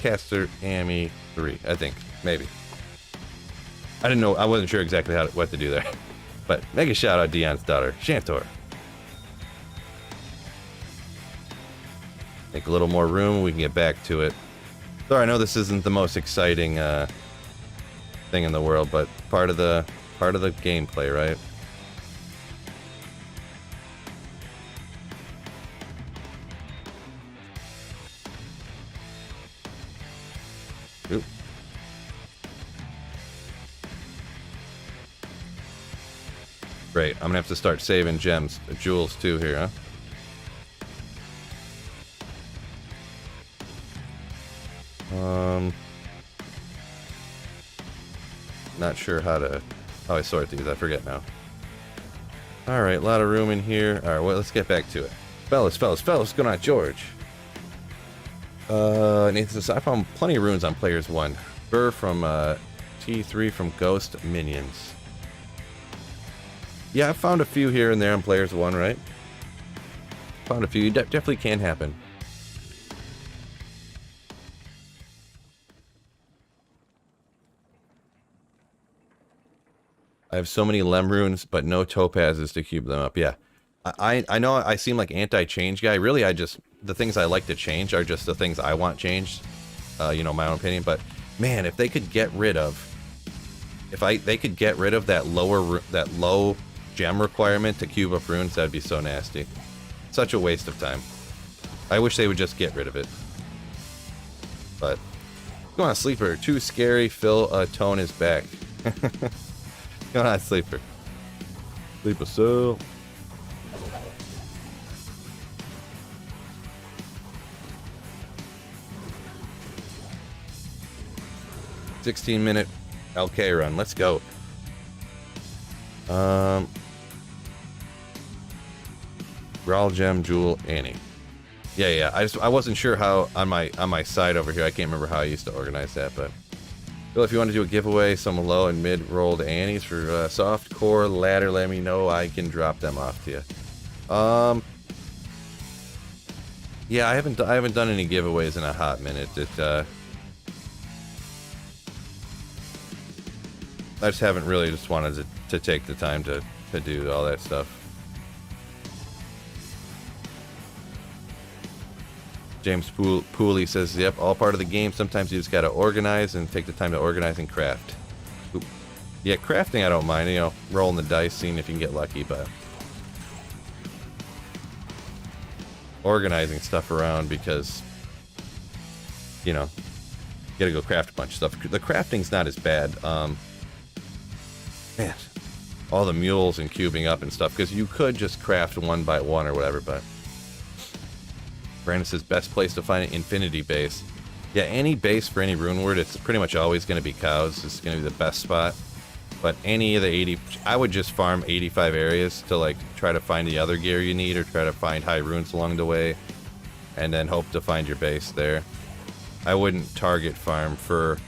Caster Amy 3, I think. Maybe. I didn't know. I wasn't sure exactly what to do there. But mega shout out Dion's daughter, Shantor. Make a little more room. We can get back to it. Sorry, I know this isn't the most exciting thing in the world, but part of the gameplay, right? Oop. Great. I'm gonna have to start saving gems, jewels too here, huh? Not sure how I sort these. I forget now. All right, a lot of room in here. All right, well, let's get back to it. Fellas, what's going on, George? Nathan says, I found plenty of runes on players 1. Burr from T3 from Ghost Minions. Yeah, I found a few here and there on players 1, right? Found a few. Definitely can happen. I have so many lem runes, but no topazes to cube them up. Yeah, I know I seem like anti-change guy. Really, the things I like to change are just the things I want changed. You know, my own opinion. But man, if they could get rid of, they could get rid of that low gem requirement to cube up runes, that'd be so nasty. Such a waste of time. I wish they would just get rid of it. But go on, Sleeper. Too scary. Phil Tone is back. Go on, Sleeper. Sleeper soul. $16-minute LK run. Let's go. Raw Gem Jewel Annie. Yeah. I wasn't sure how on my side over here. I can't remember how I used to organize that, but Bill, if you want to do a giveaway, some low and mid rolled Annies for soft core ladder, let me know. I can drop them off to you. Yeah, I haven't done any giveaways in a hot minute. I just haven't really just wanted to take the time to do all that stuff. James Pooley says, yep, all part of the game. Sometimes you just gotta organize and take the time to organize and craft. Oop. Yeah, crafting I don't mind, you know, rolling the dice, seeing if you can get lucky, but organizing stuff around because, you know, you gotta go craft a bunch of stuff. The crafting's not as bad. Man, all the mules and cubing up and stuff, because you could just craft one by one or whatever, but Brandon says, best place to find an infinity base. Yeah, any base for any rune word, it's pretty much always going to be cows. It's going to be the best spot. But any of the 80, I would just farm 85 areas to like try to find the other gear you need or try to find high runes along the way. And then hope to find your base there. I wouldn't target farm for,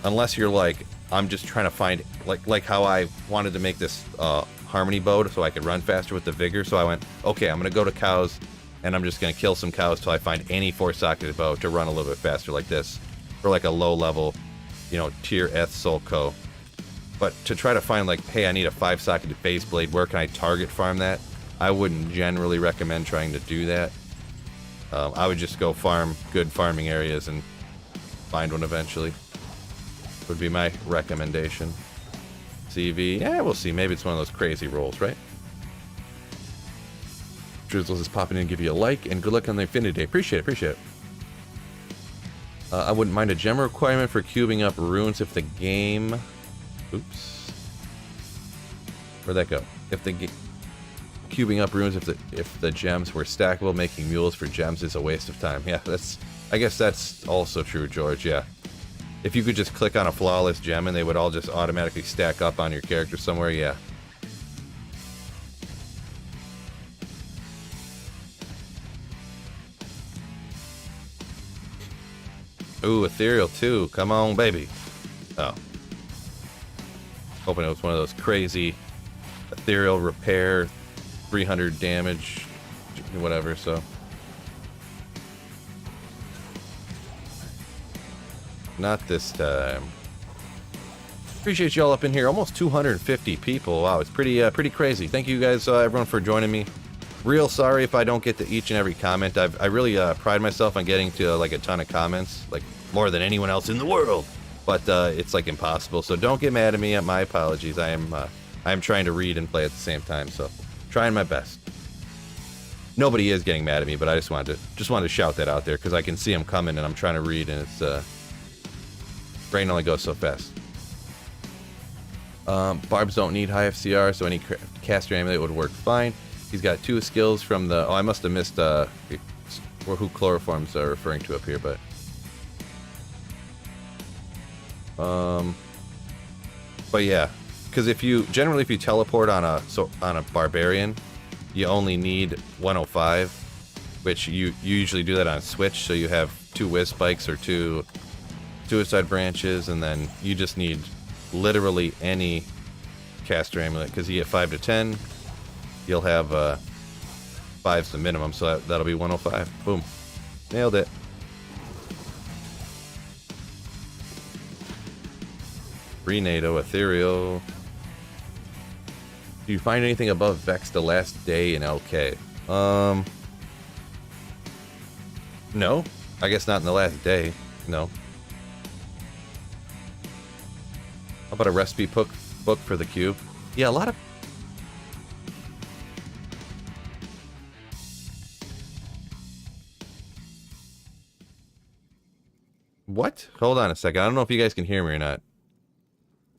unless you're like, I'm just trying to find, like how I wanted to make this harmony bow so I could run faster with the vigor. So I went, okay, I'm going to go to cows. And I'm just going to kill some cows till I find any 4-socketed bow to run a little bit faster like this. For like a low level, you know, tier Eth Soul Co. But to try to find like, hey, I need a 5-socketed base blade, where can I target farm that? I wouldn't generally recommend trying to do that. I would just go farm good farming areas and find one eventually. Would be my recommendation. CV, yeah, we'll see. Maybe it's one of those crazy rolls, right? Drizzles is popping in and give you a like, and good luck on the Infinity Day. Appreciate it. I wouldn't mind a gem requirement for cubing up runes if the game... Oops. Where'd that go? If the cubing up runes, if the gems were stackable, making mules for gems is a waste of time. Yeah, I guess that's also true, George. Yeah. If you could just click on a flawless gem and they would all just automatically stack up on your character somewhere, yeah. Ooh, ethereal too. Come on, baby. Oh. Hoping it was one of those crazy ethereal repair, 300 damage, whatever, so. Not this time. Appreciate y'all up in here. Almost 250 people. Wow, it's pretty crazy. Thank you guys, everyone, for joining me. Real sorry if I don't get to each and every comment. I really pride myself on getting to like a ton of comments, like more than anyone else in the world. But it's like impossible. So don't get mad at me. My apologies. I am trying to read and play at the same time. So trying my best. Nobody is getting mad at me, but I just wanted to shout that out there because I can see them coming and I'm trying to read and it's brain only goes so fast. Barbs don't need high FCR, so any caster amulet would work fine. He's got 2 skills from the... Oh, I must have missed who chloroform's referring to up here, but... But yeah, because if you teleport on a barbarian, you only need 105, which you usually do that on a switch, so you have 2 whiz spikes or 2 suicide branches, and then you just need literally any caster amulet, because you get 5 to 10, you'll have 5's the minimum, so that'll be 105. Boom. Nailed it. Renado, ethereal. Do you find anything above Vex the last day in LK? No. I guess not in the last day. No. How about a recipe book for the cube? Yeah, a lot of... What? Hold on a second. I don't know if you guys can hear me or not.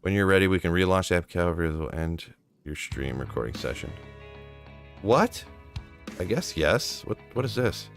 When you're ready, we can relaunch the app. However, it will end your stream recording session. What? I guess yes. What is this?